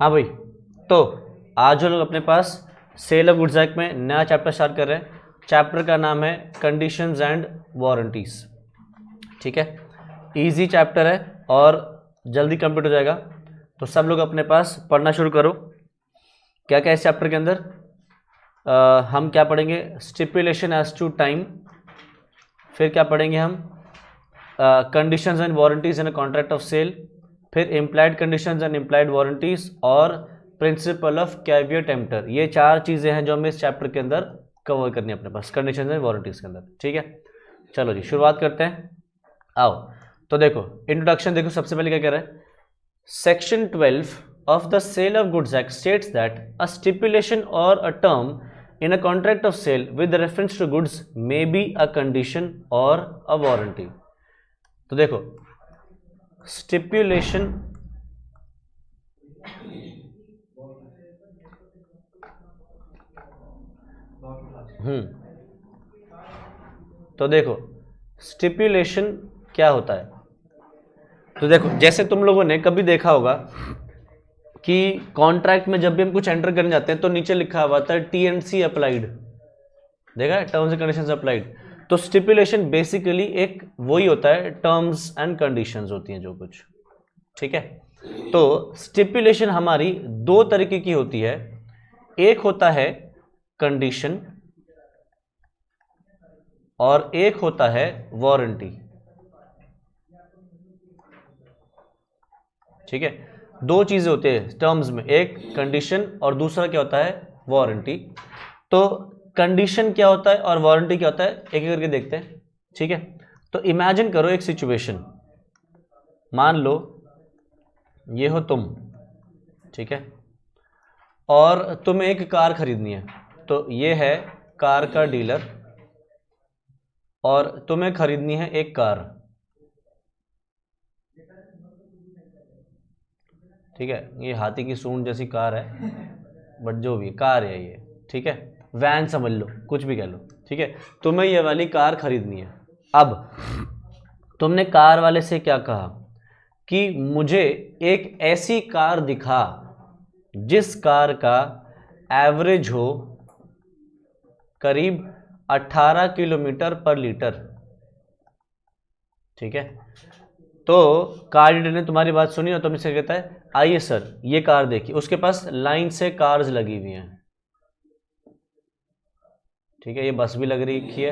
हाँ भाई, तो आज जो लोग अपने पास सेल ऑफ गुड्स एक्ट में नया चैप्टर स्टार्ट कर रहे हैं, चैप्टर का नाम है कंडीशंस एंड वारंटीज। ठीक है, इजी चैप्टर है और जल्दी कंप्लीट हो जाएगा। तो सब लोग अपने पास पढ़ना शुरू करो। क्या क्या इस चैप्टर के अंदर हम क्या पढ़ेंगे? स्टिपुलेशन एज टू टाइम, फिर क्या पढ़ेंगे हम? Conditions and warranties in a contract of sale, फिर implied conditions and implied warranties और प्रिंसिपल ऑफ कैविएट एम्प्टर। ये चार चीज़ें हैं जो हमें इस चैप्टर के अंदर कवर करनी है अपने पास कंडीशंस एंड वारंटीज के अंदर। ठीक है, चलो जी शुरुआत करते हैं। आओ, तो देखो इंट्रोडक्शन देखो, सबसे पहले क्या कह रहा है? Section 12 of the sale of goods act states that a stipulation or a term in a contract of sale with reference to goods may be a condition or a warranty। तो देखो stipulation तो देखो stipulation क्या होता है? तो देखो जैसे तुम लोगों ने कभी देखा होगा कि कॉन्ट्रैक्ट में जब भी हम कुछ एंटर करने जाते हैं तो नीचे लिखा हुआ था TNC अप्लाइड, देखा है, टर्म्स एंड कंडीशंस अप्लाइड। तो स्टिपुलेशन बेसिकली एक वही होता है, टर्म्स एंड कंडीशंस होती हैं जो कुछ। ठीक है, तो स्टिपुलेशन हमारी दो तरीके की होती है, एक होता है कंडीशन और एक होता है वारंटी। ठीक है, दो चीजें होती है टर्म्स में, एक कंडीशन और दूसरा क्या होता है? वारंटी। तो कंडीशन क्या होता है और वारंटी क्या होता है, एक एक करके देखते हैं। ठीक है, तो इमेजिन करो एक सिचुएशन, मान लो ये हो तुम, ठीक है, और तुम्हें एक कार खरीदनी है। तो ये है कार का डीलर और तुम्हें खरीदनी है एक कार। ठीक है, ये हाथी की सूंड जैसी कार है, बट जो भी कार है ये, ठीक है, वैन समझ लो, कुछ भी कह लो। ठीक है, तुम्हें ये वाली कार खरीदनी है। अब तुमने कार वाले से क्या कहा कि मुझे एक ऐसी कार दिखा जिस कार का एवरेज हो करीब 18 किलोमीटर पर लीटर। ठीक है, तो कार डीलर ने तुम्हारी बात सुनी और तुमसे कहता है आइए सर ये कार देखिए, उसके पास लाइन से कार्स लगी हुई हैं। ठीक है, ये बस भी लग रही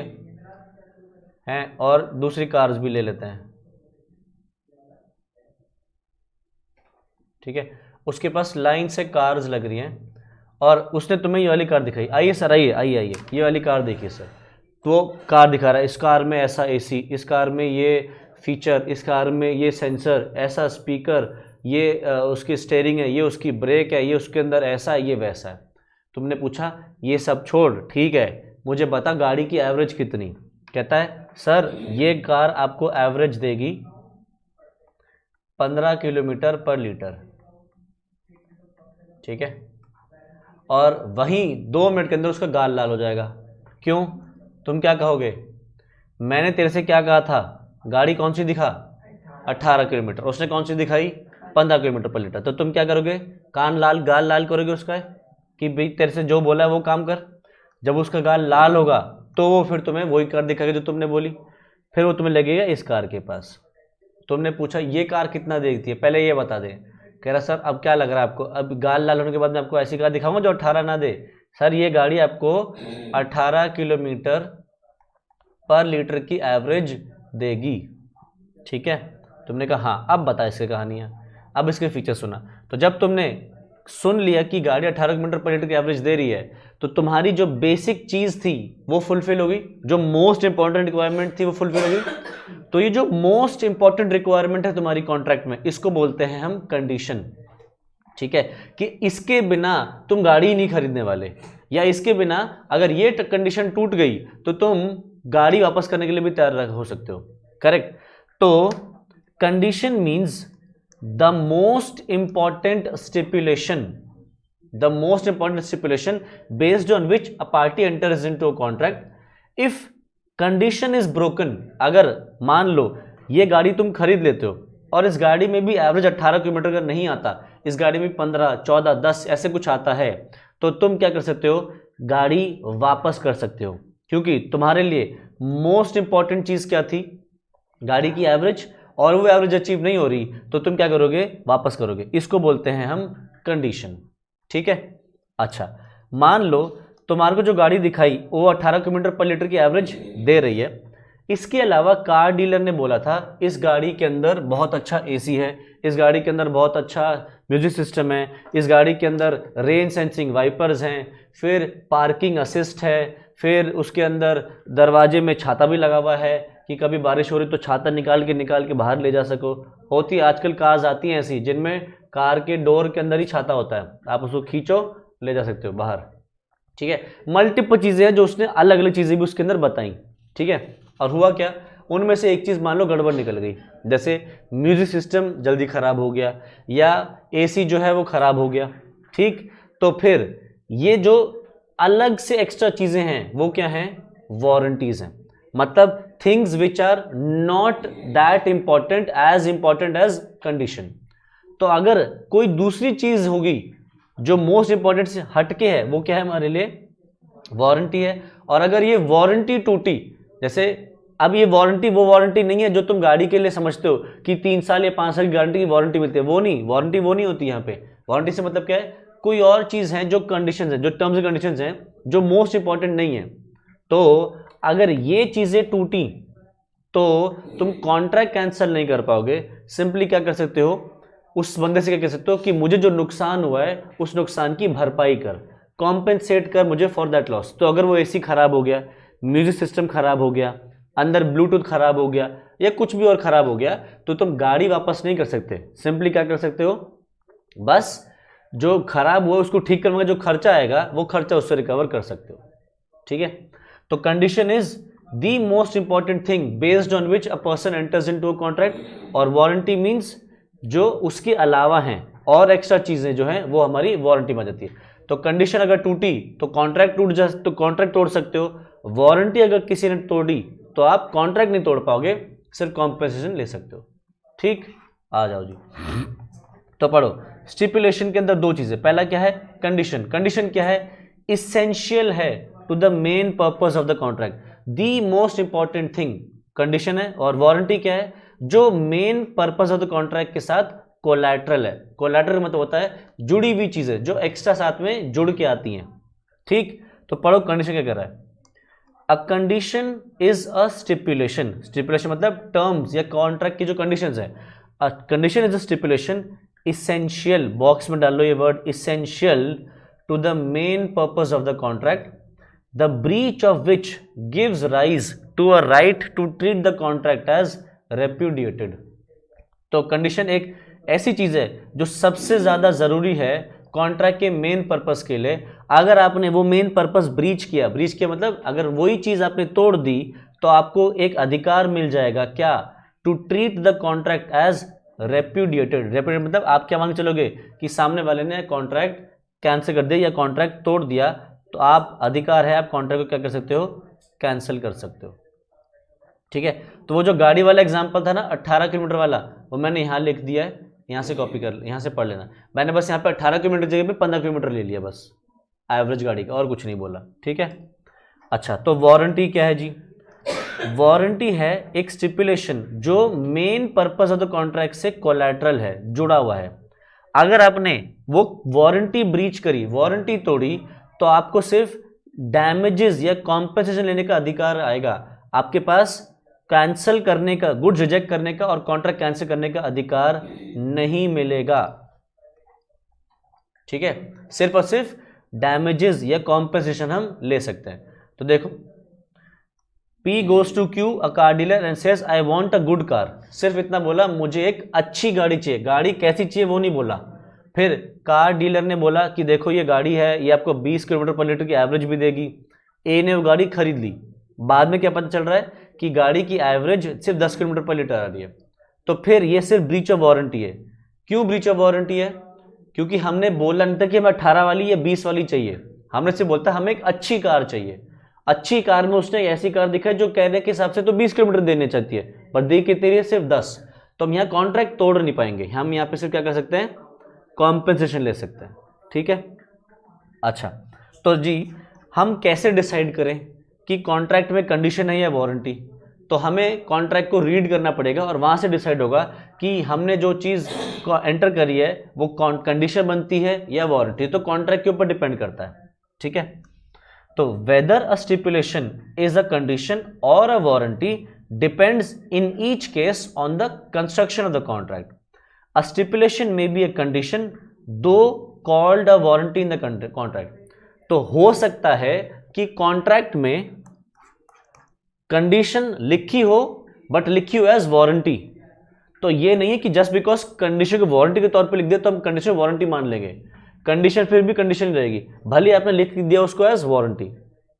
है और दूसरी कार्स भी ले लेते हैं। ठीक है, उसके पास लाइन से कार्स लग रही हैं और उसने तुम्हें ये वाली कार दिखाई, आइए सर आइए आइए आइए ये वाली कार देखिए सर। तो कार दिखा रहा है, इस कार में ऐसा AC, इस कार में ये फीचर, इस कार में ये सेंसर, ऐसा स्पीकर, ये उसकी स्टेयरिंग है, ये उसकी ब्रेक है, ये उसके अंदर ऐसा है, ये वैसा है। तुमने पूछा ये सब छोड़, ठीक है मुझे बता गाड़ी की एवरेज कितनी? कहता है सर ये कार आपको एवरेज देगी 15 किलोमीटर पर लीटर। ठीक है, और वहीं 2 मिनट के अंदर उसका गाल लाल हो जाएगा। क्यों? तुम क्या कहोगे? मैंने तेरे से क्या कहा था, गाड़ी कौन सी दिखा? 18 किलोमीटर, उसने कौन सी दिखाई? 15 किलोमीटर पर लीटर। तो तुम क्या करोगे? कान लाल गाल लाल करोगे उसका कि भाई तेरे से जो बोला है वो काम कर। जब उसका गाल लाल होगा तो वो फिर तुम्हें वही कार दिखाएगा जो तुमने बोली, फिर वो तुम्हें लगेगा इस कार के पास। तुमने पूछा ये कार कितना देखती है, पहले ये बता दे। कह रहा सर अब क्या लग रहा है आपको, अब गाल लाल होने के बाद मैं आपको ऐसी कार दिखाऊंगा जो 18 ना दे। सर ये गाड़ी आपको 18 किलोमीटर पर लीटर की एवरेज देगी। ठीक है, तुमने कहा हाँ, अब बता इसकी कहानियाँ, अब इसके फीचर सुना। तो जब तुमने सुन लिया कि गाड़ी 18 किलोमीटर पर लीटर की एवरेज दे रही है, तो तुम्हारी जो बेसिक चीज़ थी वो फुलफिल होगी, जो मोस्ट इंपॉर्टेंट रिक्वायरमेंट थी वो फुलफिल होगी। तो ये जो मोस्ट इंपॉर्टेंट रिक्वायरमेंट है तुम्हारी कॉन्ट्रैक्ट में, इसको बोलते हैं हम कंडीशन। ठीक है, कि इसके बिना तुम गाड़ी ही नहीं खरीदने वाले, या इसके बिना अगर ये कंडीशन टूट गई तो तुम गाड़ी वापस करने के लिए भी तैयार हो सकते हो। करेक्ट? तो condition means the most important stipulation, the most important stipulation based on which a party enters into a contract। if condition is broken, अगर मान लो ये गाड़ी तुम खरीद लेते हो, और इस गाड़ी में भी एवरेज 18 किलोमीटर का नहीं आता, इस गाड़ी में 15, 14, 10 ऐसे कुछ आता है, तो तुम क्या कर सकते हो, गाड़ी वापस कर सकते हो, क्योंकि तुम्हारे लिए मोस्ट इंपॉर्टेंट चीज क्या थी, गाड़ी की एवरेज, और वो एवरेज अचीव नहीं हो रही तो तुम क्या करोगे, वापस करोगे। इसको बोलते हैं हम कंडीशन। ठीक है। अच्छा, मान लो तुम्हारे को जो गाड़ी दिखाई वो 18 किलोमीटर पर लीटर की एवरेज दे रही है, इसके अलावा कार डीलर ने बोला था इस गाड़ी के अंदर बहुत अच्छा एसी है, इस गाड़ी के अंदर बहुत अच्छा म्यूजिक सिस्टम है, इस गाड़ी के अंदर रेन सेंसिंग वाइपर्स हैं, फिर पार्किंग असिस्ट है, फिर उसके अंदर दरवाजे में छाता भी लगा हुआ है कि कभी बारिश हो रही तो छाता निकाल के बाहर ले जा सको। होती आजकल कार्स आती हैं ऐसी जिनमें कार के डोर के अंदर ही छाता होता है, आप उसको खींचो ले जा सकते हो बाहर। ठीक है, मल्टीपल चीज़ें हैं जो उसने अलग अलग चीज़ें भी उसके अंदर बताई। ठीक है, और हुआ क्या, उनमें से एक चीज़ मान लो गड़बड़ निकल गई, जैसे म्यूजिक सिस्टम जल्दी ख़राब हो गया या एसी जो है वो ख़राब हो गया। ठीक, तो फिर ये जो अलग से एक्स्ट्रा चीज़ें हैं वो क्या हैं, वारंटीज़ हैं, मतलब things which are not that important as condition. तो अगर कोई दूसरी चीज़ होगी जो मोस्ट इंपॉर्टेंट से हटके है, वो क्या है हमारे लिए, वारंटी है। और अगर ये वारंटी टूटी, जैसे अब ये वारंटी वो वारंटी नहीं है जो तुम गाड़ी के लिए समझते हो कि 3 साल या 5 साल की गारंटी की वारंटी मिलती है, वो नहीं, वारंटी वो नहीं होती यहाँ पे। वारंटी से मतलब क्या है, कोई और चीज़ है जो कंडीशंस है, जो टर्म्स एंड कंडीशंस हैं जो मोस्ट इंपॉर्टेंट नहीं है। तो अगर ये चीज़ें टूटी तो तुम कॉन्ट्रैक्ट कैंसिल नहीं कर पाओगे। सिंपली क्या कर सकते हो, उस बंदे से क्या कह सकते हो कि मुझे जो नुकसान हुआ है उस नुकसान की भरपाई कर, कॉम्पेंसेट कर मुझे फॉर दैट लॉस। तो अगर वो एसी खराब हो गया, म्यूजिक सिस्टम खराब हो गया, अंदर ब्लूटूथ खराब हो गया या कुछ भी और खराब हो गया, तो तुम गाड़ी वापस नहीं कर सकते। सिंपली क्या कर सकते हो, बस जो खराब हुआ उसको ठीक करने का जो खर्चा आएगा वो खर्चा उससे रिकवर कर सकते हो। ठीक है, तो condition is the most important thing based on which a person enters into a contract, और वारंटी मींस जो उसके अलावा हैं और एक्स्ट्रा चीजें जो हैं वो हमारी वारंटी में जाती है। तो कंडीशन अगर टूटी तो कॉन्ट्रैक्ट तोड़ सकते हो, वारंटी अगर किसी ने तोड़ी तो आप कॉन्ट्रैक्ट नहीं तोड़ पाओगे, सिर्फ कॉम्पेंसेशन ले सकते हो। ठीक, आ जाओ जी, तो पढ़ो। स्टिपुलेशन के अंदर दो चीजें, पहला क्या है, कंडीशन। कंडीशन क्या है, इसेंशियल है to the main purpose of the contract, the most important thing condition है। और वारंटी क्या है, जो main purpose of the contract के साथ कोलैटरल है। कोलैटरल मतलब होता है जुड़ी हुई चीजें जो एक्स्ट्रा साथ में जुड़ के आती हैं। ठीक, तो पढ़ो कंडीशन क्या कर रहा है। A condition is a stipulation, stipulation मतलब टर्म्स या कॉन्ट्रैक्ट की जो कंडीशंस है। A condition is a stipulation essential, box में डाल लो ये word, essential to the main purpose of the contract, the breach of which gives rise to a right to treat the contract as repudiated. तो condition एक ऐसी चीज है जो सबसे ज्यादा जरूरी है कॉन्ट्रैक्ट के मेन पर्पस के लिए। अगर आपने वो मेन पर्पस ब्रीच किया मतलब अगर वही चीज आपने तोड़ दी तो आपको एक अधिकार मिल जाएगा, क्या, to treat the contract as repudiated. Repudiated मतलब आप क्या मान चलोगे कि सामने वाले ने कॉन्ट्रैक्ट कैंसिल कर दिया या कॉन्ट्रैक्ट तोड़ दिया, तो आप अधिकार है, आप कॉन्ट्रैक्ट को क्या कर सकते हो, कैंसिल कर सकते हो। ठीक है, तो वो जो गाड़ी वाला एग्जांपल था ना 18 किलोमीटर वाला, वो मैंने यहाँ लिख दिया है, यहाँ से कॉपी कर, यहाँ से पढ़ लेना। मैंने बस यहाँ पे 18 किलोमीटर जगह पे 15 किलोमीटर ले लिया बस एवरेज गाड़ी का, और कुछ नहीं बोला। ठीक है, अच्छा, तो वारंटी क्या है जी, वारंटी है एक स्टिपुलेशन जो main purpose of the contract से कोलैटरल है, जुड़ा हुआ है। अगर आपने वो वारंटी ब्रीच करी, वारंटी तोड़ी, तो आपको सिर्फ डैमेजेस या कॉम्पेंसेशन लेने का अधिकार आएगा, आपके पास कैंसिल करने का, गुड्स रिजेक्ट करने का और कॉन्ट्रैक्ट कैंसिल करने का अधिकार नहीं मिलेगा। ठीक है, सिर्फ और सिर्फ डैमेजेस या कॉम्पेंसेशन हम ले सकते हैं। तो देखो, P goes to Q, a car dealer, and says I want a good car। सिर्फ इतना बोला, मुझे एक अच्छी गाड़ी चाहिए। गाड़ी कैसी चाहिए वो नहीं बोला। फिर कार डीलर ने बोला कि देखो ये गाड़ी है, ये आपको 20 किलोमीटर पर लीटर की एवरेज भी देगी। ए ने वो गाड़ी खरीद ली, बाद में क्या पता चल रहा है कि गाड़ी की एवरेज सिर्फ 10 किलोमीटर पर लीटर आ रही है। तो फिर ये सिर्फ ब्रीच ऑफ वारंटी है। क्यों ब्रीच ऑफ वारंटी है? क्योंकि हमने बोला नहीं था कि हमें 18 वाली या 20 वाली चाहिए, हमने सिर्फ बोलता हमें एक अच्छी कार चाहिए। अच्छी कार में उसने ऐसी कार दिखाई जो कहने के हिसाब से तो 20 किलोमीटर देने चाहती है, पर दे के तेरी सिर्फ 10। तो हम यहाँ कॉन्ट्रैक्ट तोड़ नहीं पाएंगे, हम यहाँ पे सिर्फ क्या कर सकते हैं, कॉम्पेंसेशन ले सकते हैं। ठीक है, अच्छा तो जी हम कैसे डिसाइड करें कि कॉन्ट्रैक्ट में कंडीशन है या वारंटी? तो हमें कॉन्ट्रैक्ट को रीड करना पड़ेगा और वहाँ से डिसाइड होगा कि हमने जो चीज़ एंटर करी है वो कंडीशन बनती है या वारंटी, तो कॉन्ट्रैक्ट के ऊपर डिपेंड करता है। ठीक है, तो whether a stipulation is a condition or a warranty depends in each case on the construction of the contract. A stipulation may be a condition though called a warranty in the contract. तो हो सकता है कि contract में condition लिखी हो but लिखी हो एज वारंटी, तो ये नहीं है कि जस्ट बिकॉज कंडीशन को वारंटी के तौर पे लिख दिया तो हम कंडीशन वारंटी मान लेंगे, कंडीशन फिर भी कंडीशन रहेगी, भले आपने लिख दिया उसको एज वारंटी।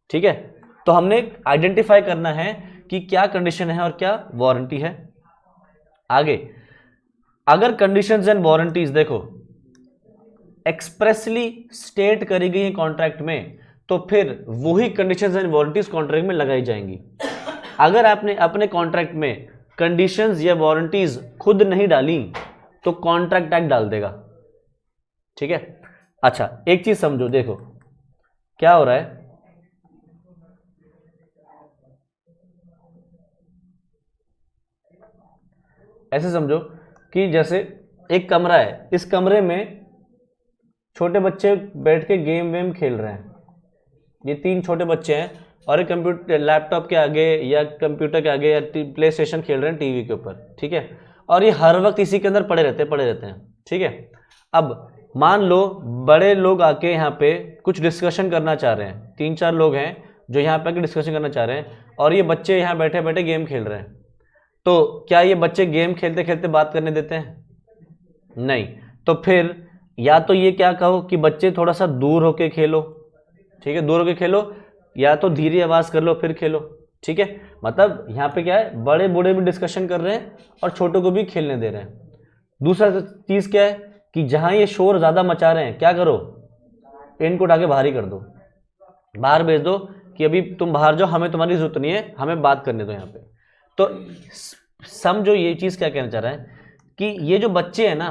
ठीक है, तो हमने आइडेंटिफाई करना है कि क्या कंडीशन है और क्या वारंटी है। आगे, अगर कंडीशंस एंड वारंटीज देखो एक्सप्रेसली स्टेट करी गई है कॉन्ट्रैक्ट में, तो फिर वही कंडीशंस एंड वारंटीज कॉन्ट्रैक्ट में लगाई जाएंगी। अगर आपने अपने कॉन्ट्रैक्ट में कंडीशंस या वारंटीज खुद नहीं डाली तो कॉन्ट्रैक्ट एक्ट डाल देगा। ठीक है, अच्छा एक चीज समझो, देखो क्या हो रहा है, ऐसे समझो कि जैसे एक कमरा है, इस कमरे में छोटे बच्चे बैठ के गेम वेम खेल रहे हैं, ये 3 छोटे बच्चे हैं और एक कंप्यूटर लैपटॉप के आगे या कंप्यूटर के आगे या प्ले स्टेशन खेल रहे हैं टीवी के ऊपर। ठीक है, और ये हर वक्त इसी के अंदर पड़े रहते हैं। ठीक है, अब मान लो बड़े लोग आके यहाँ पे कुछ डिस्कशन करना चाह रहे हैं, 3-4 लोग हैं जो यहाँ पे आके डिस्कशन करना चाह रहे हैं और ये बच्चे यहाँ बैठे बैठे गेम खेल रहे हैं, तो क्या ये बच्चे गेम खेलते खेलते बात करने देते हैं? नहीं। तो फिर या तो ये क्या कहो कि बच्चे थोड़ा सा दूर होके खेलो, ठीक है, दूर होके खेलो, या तो धीरे आवाज कर लो फिर खेलो। ठीक है, मतलब यहाँ पे क्या है, बड़े बूढ़े भी डिस्कशन कर रहे हैं और छोटों को भी खेलने दे रहे हैं। दूसरा चीज क्या है कि जहां ये शोर ज्यादा मचा रहे हैं, क्या करो, इनको उठा के बाहर ही कर दो, बाहर भेज दो कि अभी तुम बाहर जाओ, हमें तुम्हारी जरूरत नहीं है, हमें बात करने दो यहाँ पे। तो समझो ये चीज क्या कहना चाह रहा है कि ये जो बच्चे हैं ना,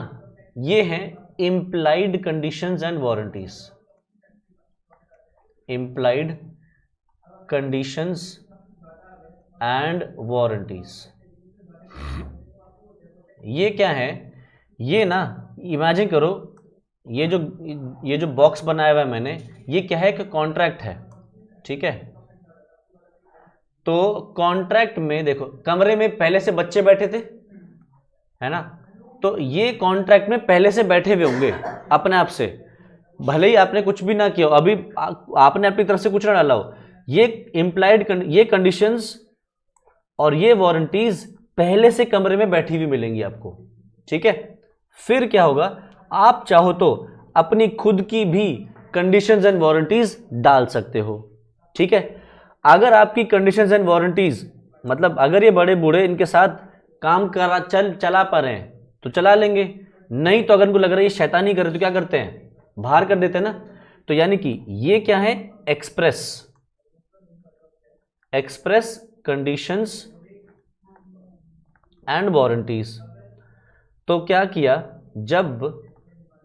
ये हैं implied conditions and warranties, implied conditions and warranties। ये क्या है, ये ना इमेजिन करो, ये जो बॉक्स बनाया हुआ है मैंने, ये क्या है कि कॉन्ट्रैक्ट है। ठीक है, तो कॉन्ट्रैक्ट में देखो कमरे में पहले से बच्चे बैठे थे, है ना, तो ये कॉन्ट्रैक्ट में पहले से बैठे हुए होंगे अपने आप से, भले ही आपने कुछ भी ना किया हो, अभी आपने अपनी तरफ से कुछ ना डाला हो, ये इम्प्लाइड ये कंडीशंस और ये वारंटीज पहले से कमरे में बैठी हुई मिलेंगी आपको। ठीक है, फिर क्या होगा, आप चाहो तो अपनी खुद की भी कंडीशंस एंड वारंटीज डाल सकते हो। ठीक है, अगर आपकी कंडीशंस एंड वारंटीज, मतलब अगर ये बड़े बूढ़े इनके साथ काम चला पा रहे हैं तो चला लेंगे, नहीं तो अगर उनको लग रहा है ये शैतानी कर रहे तो क्या करते हैं, बाहर कर देते हैं ना। तो यानी कि ये क्या है, एक्सप्रेस कंडीशंस एंड वारंटीज। तो क्या किया, जब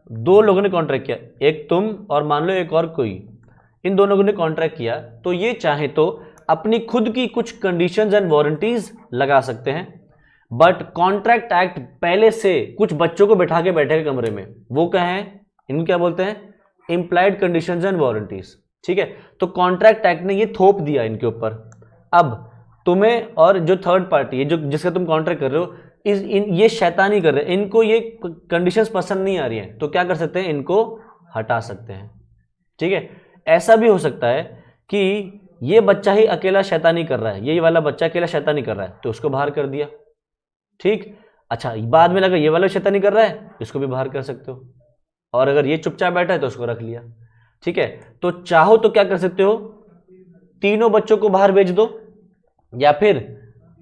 2 लोगों ने कॉन्ट्रैक्ट किया, एक तुम और मान लो एक और कोई, इन दोनों लोगों ने कॉन्ट्रैक्ट किया, तो ये चाहे तो अपनी खुद की कुछ कंडीशंस एंड वारंटीज लगा सकते हैं, बट कॉन्ट्रैक्ट एक्ट पहले से कुछ बच्चों को बैठा के बैठे कमरे में, वो क्या है, इनको क्या बोलते हैं, इंप्लाइड कंडीशंस एंड वारंटीज। ठीक है, तो कॉन्ट्रैक्ट एक्ट ने ये थोप दिया इनके ऊपर। अब तुम्हें और जो थर्ड पार्टी है, जो जिसका तुम कॉन्ट्रैक्ट कर रहे हो, ये शैतानी कर रहे हैं, इनको ये कंडीशंस पसंद नहीं आ रही हैं, तो क्या कर सकते हैं, इनको हटा सकते हैं। ठीक है, ऐसा भी हो सकता है कि ये बच्चा ही अकेला शैतानी कर रहा है, ये वाला बच्चा अकेला शैतानी कर रहा है, तो उसको बाहर कर दिया। ठीक, अच्छा बाद में लगा ये वाला शैतानी कर रहा है, इसको भी बाहर कर सकते हो, और अगर ये चुपचाप बैठा है तो उसको रख लिया। ठीक है, तो चाहो तो क्या कर सकते हो, तीनों बच्चों को बाहर भेज दो, या फिर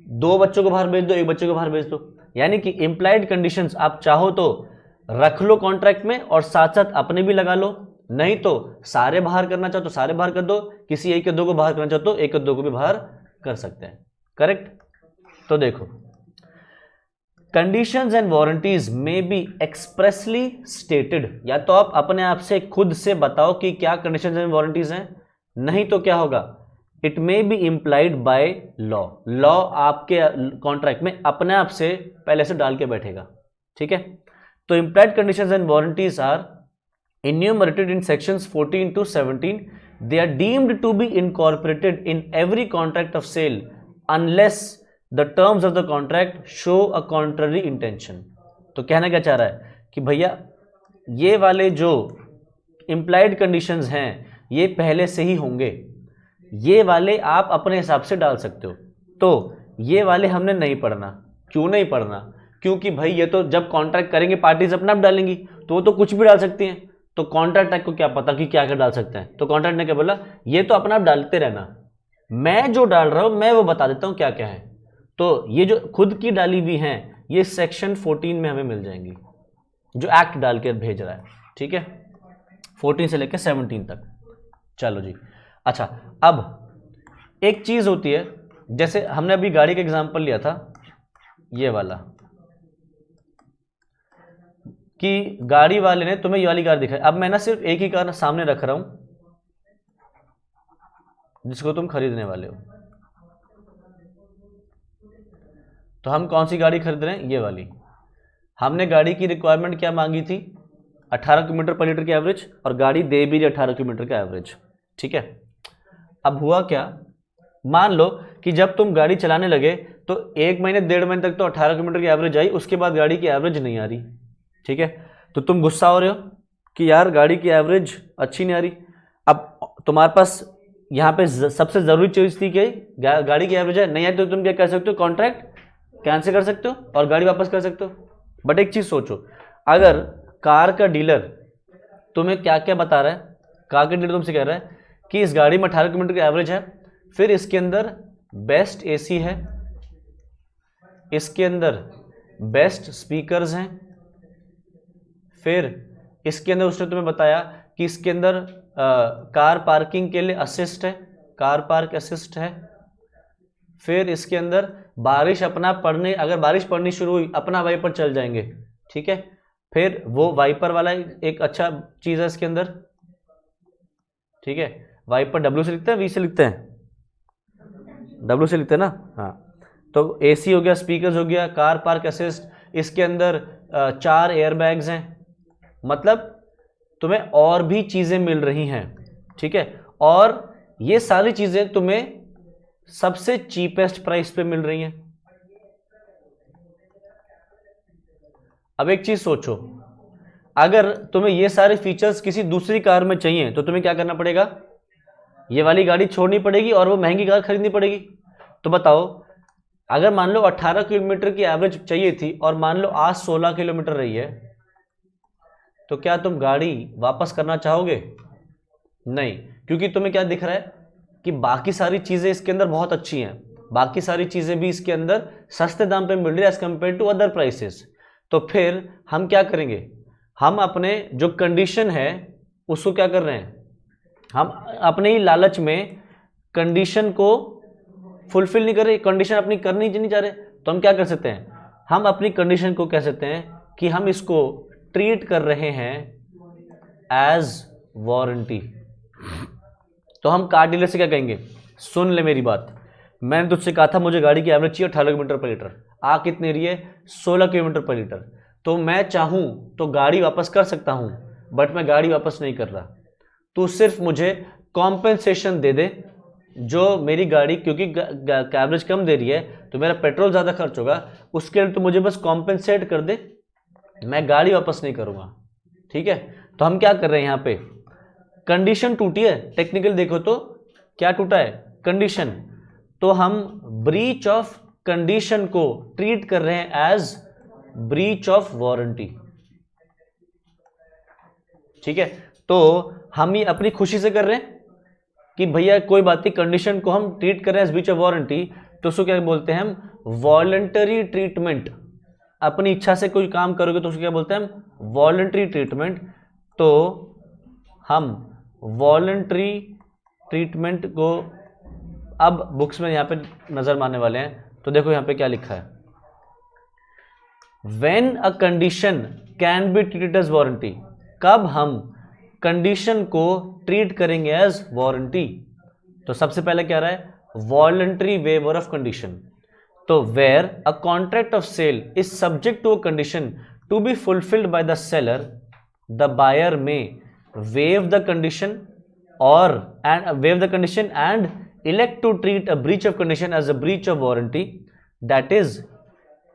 2 बच्चों को बाहर भेज दो, 1 बच्चे को बाहर भेज दो। यानी कि इंप्लाइड कंडीशंस आप चाहो तो रख लो कॉन्ट्रैक्ट में और साथ साथ अपने भी लगा लो, नहीं तो सारे बाहर करना चाहो तो सारे बाहर कर दो, किसी एक या 2 को बाहर करना चाहो तो 1 या 2 को भी बाहर कर सकते हैं। करेक्ट। तो देखो कंडीशंस एंड वारंटीज में बी एक्सप्रेसली स्टेटेड, या तो आप अपने आप से खुद से बताओ कि क्या कंडीशंस एंड वारंटीज हैं, नहीं तो क्या होगा, it may be implied by law, law आपके कॉन्ट्रैक्ट में अपने आप से पहले से डाल के बैठेगा, ठीक है। तो implied conditions and warranties are enumerated in sections 14 to 17. They are deemed to be incorporated in every contract of sale unless the terms of the contract show a contrary intention. तो कहना क्या चाह रहा है कि भैया ये वाले जो implied conditions हैं ये पहले से ही होंगे, ये वाले आप अपने हिसाब से डाल सकते हो, तो ये वाले हमने नहीं पढ़ना। क्यों नहीं पढ़ना? क्योंकि भाई ये तो जब कॉन्ट्रैक्ट करेंगे पार्टीज अपना आप डालेंगी, तो वो तो कुछ भी डाल सकती हैं, तो कॉन्ट्रैक्ट एक्ट को क्या पता कि क्या क्या डाल सकते हैं। तो कॉन्ट्रैक्ट ने क्या बोला, ये तो अपना आप डालते रहना, मैं जो डाल रहा हूं मैं वो बता देता हूं क्या क्या है। तो ये जो खुद की डाली हुई हैं ये सेक्शन 14 में हमें मिल जाएंगी, जो एक्ट डाल के भेज रहा है, ठीक है, 14 से लेकर 17 तक। चलो जी, अच्छा अब एक चीज होती है, जैसे हमने अभी गाड़ी का एग्जांपल लिया था ये वाला, कि गाड़ी वाले ने तुम्हें ये वाली कार दिखाई। अब मैं ना सिर्फ एक ही कार सामने रख रहा हूं जिसको तुम खरीदने वाले हो। तो हम कौन सी गाड़ी खरीद रहे हैं? ये वाली। हमने गाड़ी की रिक्वायरमेंट क्या मांगी थी? 18 किलोमीटर पर लीटर की एवरेज, और गाड़ी दे भी रही 18 किलोमीटर का एवरेज, ठीक है। अब हुआ क्या, मान लो कि जब तुम गाड़ी चलाने लगे तो 1 महीने 1.5 महीने तक तो 18 किलोमीटर की एवरेज आई, उसके बाद गाड़ी की एवरेज नहीं आ रही, ठीक है। तो तुम गुस्सा हो रहे हो कि यार गाड़ी की एवरेज अच्छी नहीं आ रही। अब तुम्हारे पास यहाँ पे सबसे ज़रूरी चीज़ थी कि गाड़ी की एवरेज है, नहीं आई तो तुम क्या कर सकते हो, कॉन्ट्रैक्ट कैंसिल कर सकते हो और गाड़ी वापस कर सकते हो। बट एक चीज़ सोचो, अगर कार का डीलर तुम्हें क्या क्या बता रहा है, कार का डीलर तुमसे कह रहा है कि इस गाड़ी में 18 किलोमीटर की एवरेज है, फिर इसके अंदर बेस्ट एसी है, इसके अंदर बेस्ट स्पीकर्स हैं, फिर इसके अंदर उसने तुम्हें बताया कि इसके अंदर कार पार्किंग के लिए असिस्ट है, कार पार्क असिस्ट है, फिर इसके अंदर बारिश अपना पड़ने, अगर बारिश पड़नी शुरू हुई अपना वाइपर चल जाएंगे, ठीक है। फिर वो वाइपर वाला एक अच्छा चीज़ है इसके अंदर, ठीक है। वाइपर W से लिखते हैं, V से लिखते हैं, W से लिखते हैं ना, हाँ। तो AC हो गया, स्पीकर्स हो गया, कार पार्क असिस्ट, इसके अंदर 4 एयरबैग्स हैं, मतलब तुम्हें और भी चीज़ें मिल रही हैं, ठीक है। और ये सारी चीज़ें तुम्हें सबसे चीपेस्ट प्राइस पे मिल रही हैं। अब एक चीज़ सोचो, अगर तुम्हें ये सारे फीचर्स किसी दूसरी कार में चाहिए तो तुम्हें क्या करना पड़ेगा, ये वाली गाड़ी छोड़नी पड़ेगी और वो महंगी कार खरीदनी पड़ेगी। तो बताओ, अगर मान लो 18 किलोमीटर की एवरेज चाहिए थी और मान लो आज 16 किलोमीटर रही है, तो क्या तुम गाड़ी वापस करना चाहोगे? नहीं, क्योंकि तुम्हें क्या दिख रहा है कि बाकी सारी चीज़ें इसके अंदर बहुत अच्छी हैं, बाकी सारी चीज़ें भी इसके अंदर सस्ते दाम पे मिल रही है as compare to other prices. तो फिर हम क्या करेंगे, हम अपने जो कंडीशन है उसको क्या कर रहे हैं, हम अपने ही लालच में कंडीशन को फुलफिल नहीं कर रहे, कंडीशन अपनी करनी नहीं चाह रहे, तो हम क्या कर सकते हैं, हम अपनी कंडीशन को कह सकते हैं कि हम इसको ट्रीट कर रहे हैं एज वारंटी। तो हम कार डीलर से क्या कहेंगे, सुन ले मेरी बात, मैंने तुझसे कहा था मुझे गाड़ी की एवरेज चाहिए 18 किलोमीटर पर लीटर, आ कितनी रही है 16 किलोमीटर पर लीटर, तो मैं चाहूँ तो गाड़ी वापस कर सकता हूँ, बट मैं गाड़ी वापस नहीं कर रहा। तू सिर्फ मुझे कॉम्पेंसेशन दे दे, जो मेरी गाड़ी क्योंकि एवरेज कम दे रही है तो मेरा पेट्रोल ज़्यादा खर्च होगा, उसके लिए तो मुझे बस कॉम्पेंसेट कर दे, मैं गाड़ी वापस नहीं करूँगा, ठीक है। तो हम क्या कर रहे हैं, यहाँ पे कंडीशन टूटी है, टेक्निकल देखो तो क्या टूटा है, कंडीशन। तो हम ब्रीच ऑफ कंडीशन को ट्रीट कर रहे हैं एज ब्रीच ऑफ वारंटी, ठीक है। तो हम ये अपनी खुशी से कर रहे हैं कि भैया कोई बात नहीं, कंडीशन को हम ट्रीट कर रहे हैं एज ब्रीच ऑफ वारंटी, तो उसको क्या बोलते हैं हम, वॉलंटरी ट्रीटमेंट। अपनी इच्छा से कोई काम करोगे तो उसको क्या बोलते हैं हम, वॉलंटरी ट्रीटमेंट। तो हम वॉलंटरी ट्रीटमेंट को अब बुक्स में यहाँ पे नजर मारने वाले हैं। तो देखो यहाँ पे क्या लिखा है, when a condition can be treated as warranty, कब हम कंडीशन को ट्रीट करेंगे एज वारंटी? तो सबसे पहले क्या रहा है, वॉलंटरी वेवर ऑफ कंडीशन। तो where a contract of sale is subject to a condition to be fulfilled by the seller, the buyer may waive the condition and elect to treat a breach of condition as a breach of warranty. That is,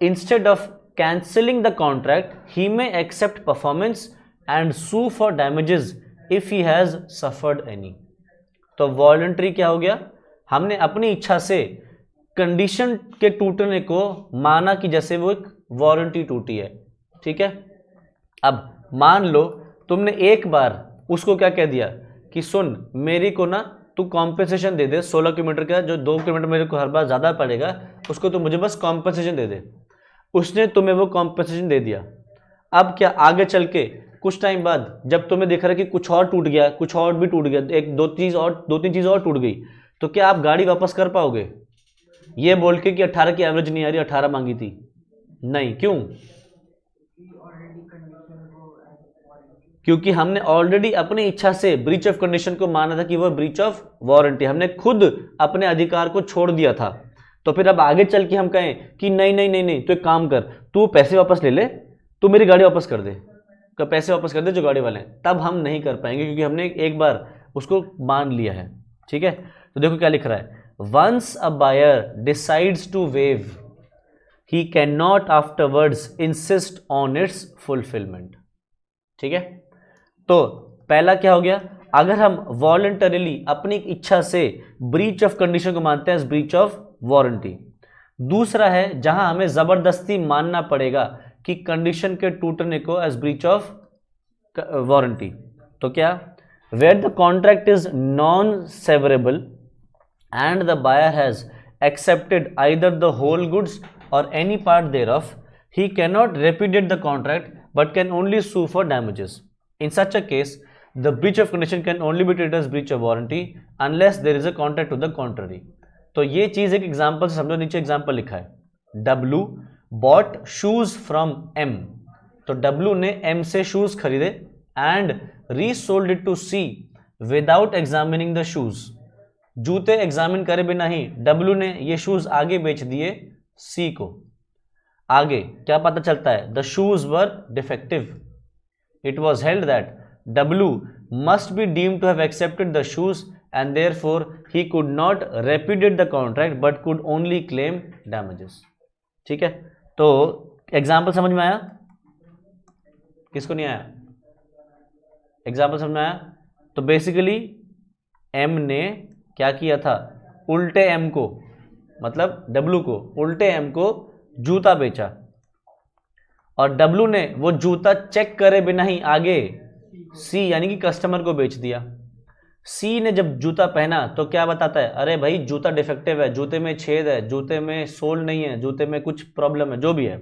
instead of cancelling the contract, he may accept performance and sue for damages if he has suffered any. तो voluntary क्या हो गया, हमने अपनी इच्छा से condition के टूटने को माना कि जैसे वो एक वारंटी टूटी है, ठीक है। अब मान लो तुमने एक बार उसको क्या कह दिया कि सुन मेरी को ना तू कॉम्पेंसेशन दे दे 16 किलोमीटर का, जो 2 किलोमीटर मेरे को हर बार ज़्यादा पड़ेगा उसको तो मुझे बस कॉम्पेंसेशन दे दे। उसने तुम्हें वो कॉम्पेंसेशन दे दिया। अब क्या आगे चल के कुछ टाइम बाद जब तुम्हें दिख रहा है कि कुछ और टूट गया, कुछ और भी टूट गया, एक दो तीन चीज़ और टूट गई, तो क्या आप गाड़ी वापस कर पाओगे ये बोल के कि 18 की एवरेज नहीं आ रही, 18 मांगी थी? नहीं। क्यों? क्योंकि हमने ऑलरेडी अपनी इच्छा से ब्रीच ऑफ कंडीशन को माना था कि वह ब्रीच ऑफ वारंटी, हमने खुद अपने अधिकार को छोड़ दिया था। तो फिर अब आगे चल के हम कहें कि नहीं नहीं नहीं नहीं, तो एक काम कर, तू पैसे वापस ले ले, तू मेरी गाड़ी वापस कर दे, तो पैसे वापस कर दे जो गाड़ी वाले हैं, तब हम नहीं कर पाएंगे क्योंकि हमने एक बार उसको मान लिया है, ठीक है। तो देखो क्या लिख रहा है, once a buyer decides to waive he can not afterwards insist on its fulfilment, ठीक है। तो पहला क्या हो गया, अगर हम वॉलंटरीली अपनी इच्छा से ब्रीच ऑफ कंडीशन को मानते हैं ब्रीच ऑफ वारंटी। दूसरा है जहां हमें जबरदस्ती मानना पड़ेगा कि कंडीशन के टूटने को एज ब्रीच ऑफ वारंटी। तो क्या, where the contract is non severable and the buyer has accepted either the whole goods or any part thereof, he can not repudiate the contract but can only sue for damages. In such a case, the breach of condition can only be treated as breach of warranty unless there is a contract to the contrary. तो ये चीज एक example से समझो, नीचे example लिखा है, W bought shoes from M, तो W ने M से शूज खरीदे and resold it to C without examining the shoes. जूते एग्जामिन करे बिना ही W ने ये शूज आगे बेच दिए C को। आगे क्या पता चलता है, the shoes were defective. It was held that W must be deemed to have accepted the shoes and therefore he could not repudiate the contract but could only claim damages. ठीक है, तो example समझ में आया? किसको नहीं आया? Example समझ में आया? तो बेसिकली M ने क्या किया था, उल्टे M को, मतलब W को, उल्टे M को जूता बेचा और W ने वो जूता चेक करे बिना ही आगे C यानी कि कस्टमर को बेच दिया। C ने जब जूता पहना तो क्या बताता है, अरे भाई जूता डिफेक्टिव है, जूते में छेद है, जूते में सोल नहीं है, जूते में कुछ प्रॉब्लम है, जो भी है।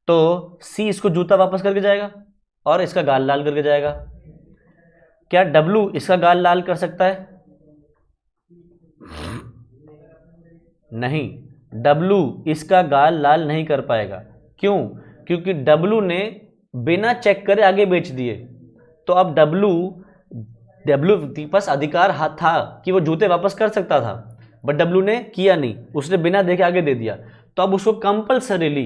तो C इसको जूता वापस करके जाएगा और इसका गाल लाल करके जाएगा। क्या W इसका गाल लाल कर सकता है? नहीं, W इसका गाल लाल नहीं कर पाएगा। क्यों? क्योंकि W ने बिना चेक करे आगे बेच दिए। तो अब W के पास अधिकार था कि वो जूते वापस कर सकता था, बट W ने किया नहीं, उसने बिना देखे आगे दे दिया। तो अब उसको कंपल्सरीली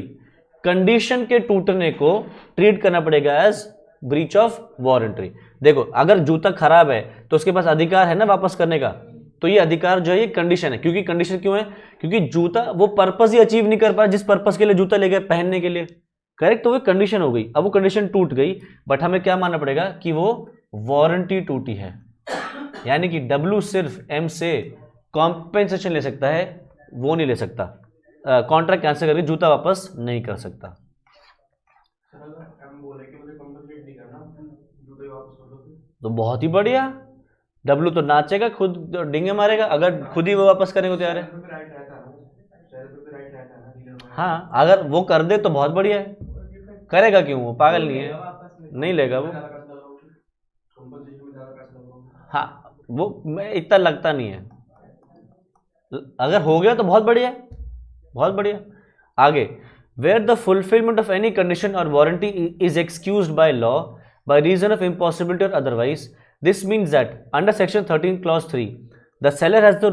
कंडीशन के टूटने को ट्रीट करना पड़ेगा एज ब्रीच ऑफ वारंटी। देखो, अगर जूता खराब है तो उसके पास अधिकार है ना वापस करने का, तो ये अधिकार जो है ये कंडीशन है। क्योंकि कंडीशन क्यों है? क्योंकि जूता वो पर्पस ही अचीव नहीं कर पाया जिस पर्पस के लिए जूता ले गए पहनने के लिए, करेक्ट। तो वो कंडीशन हो गई, अब वो कंडीशन टूट गई, बट हमें क्या मानना पड़ेगा कि वो वारंटी टूटी है, यानी कि W सिर्फ M से कॉम्पेंसेशन ले सकता है, वो नहीं ले सकता, कॉन्ट्रैक्ट कैंसिल करके जूता वापस नहीं कर सकता। तो बहुत ही बढ़िया, W तो नाचेगा, खुद डिंगे मारेगा अगर खुद ही वो वापस करने को तैयार है। हाँ, अगर वो कर दे तो बहुत बढ़िया है, करेगा क्यों, वो पागल नहीं है, नहीं लेगा वो। हाँ, वो मैं इतना लगता नहीं है, अगर हो गया तो बहुत बढ़िया, बहुत बढ़िया। आगे where the fulfillment of any condition or warranty is excused by law by reason of impossibility or otherwise. This means that under section 13 clause 3 the seller has the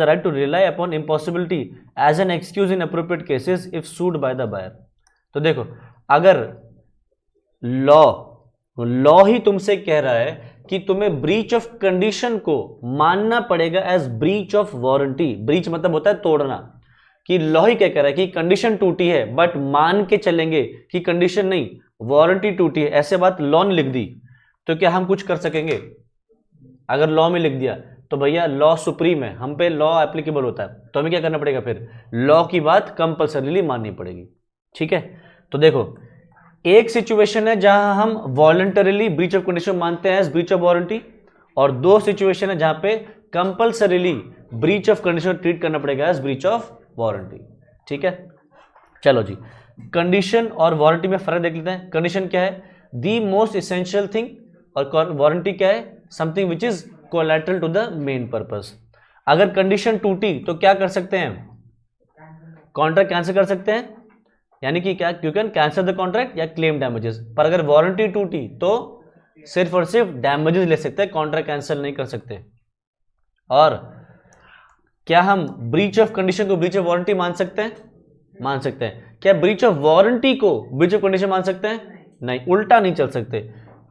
right to rely upon impossibility as an excuse in appropriate cases if sued by the buyer. तो देखो, अगर law ही तुमसे कह रहा है कि तुम्हें breach of condition को मानना पड़ेगा as breach of warranty, breach मतलब होता है तोड़ना, कि लॉ ही क्या कह रहा है कि कंडीशन टूटी है बट मान के चलेंगे कि कंडीशन नहीं वारंटी टूटी है, ऐसे बात लॉ ने लिख दी तो क्या हम कुछ कर सकेंगे? अगर लॉ में लिख दिया तो भैया लॉ सुप्रीम है, हम पे लॉ एप्लीकेबल होता है, तो हमें क्या करना पड़ेगा? फिर लॉ की बात कंपल्सरीली माननी पड़ेगी। ठीक है, तो देखो एक सिचुएशन है जहां हम वॉलंटरीली ब्रीच ऑफ कंडीशन मानते हैं एज ब्रीच ऑफ वारंटी, और दो सिचुएशन है जहां पे compulsorily breach of condition treat करना पड़ेगा एज ब्रीच ऑफ वारंटी। ठीक है, चलो जी, कंडीशन और वारंटी में फर्क देख लेते हैं। कंडीशन क्या है? दी मोस्ट इसेंशियल थिंग, और वारंटी क्या है? Something which is collateral to the main purpose. अगर कंडीशन टूटी तो क्या कर सकते हैं? कॉन्ट्रैक्ट कैंसिल कर सकते हैं, यानी कि क्या? You can cancel the contract या क्लेम डैमेजेस। पर अगर वारंटी टूटी तो सिर्फ और सिर्फ डैमेजेस ले सकते हैं, कॉन्ट्रैक्ट कैंसिल नहीं कर सकते। और क्या हम ब्रीच ऑफ कंडीशन को ब्रीच ऑफ वारंटी मान सकते हैं? मान सकते हैं। क्या ब्रीच ऑफ वारंटी को ब्रीच ऑफ कंडीशन मान सकते हैं? नहीं, उल्टा नहीं चल सकते।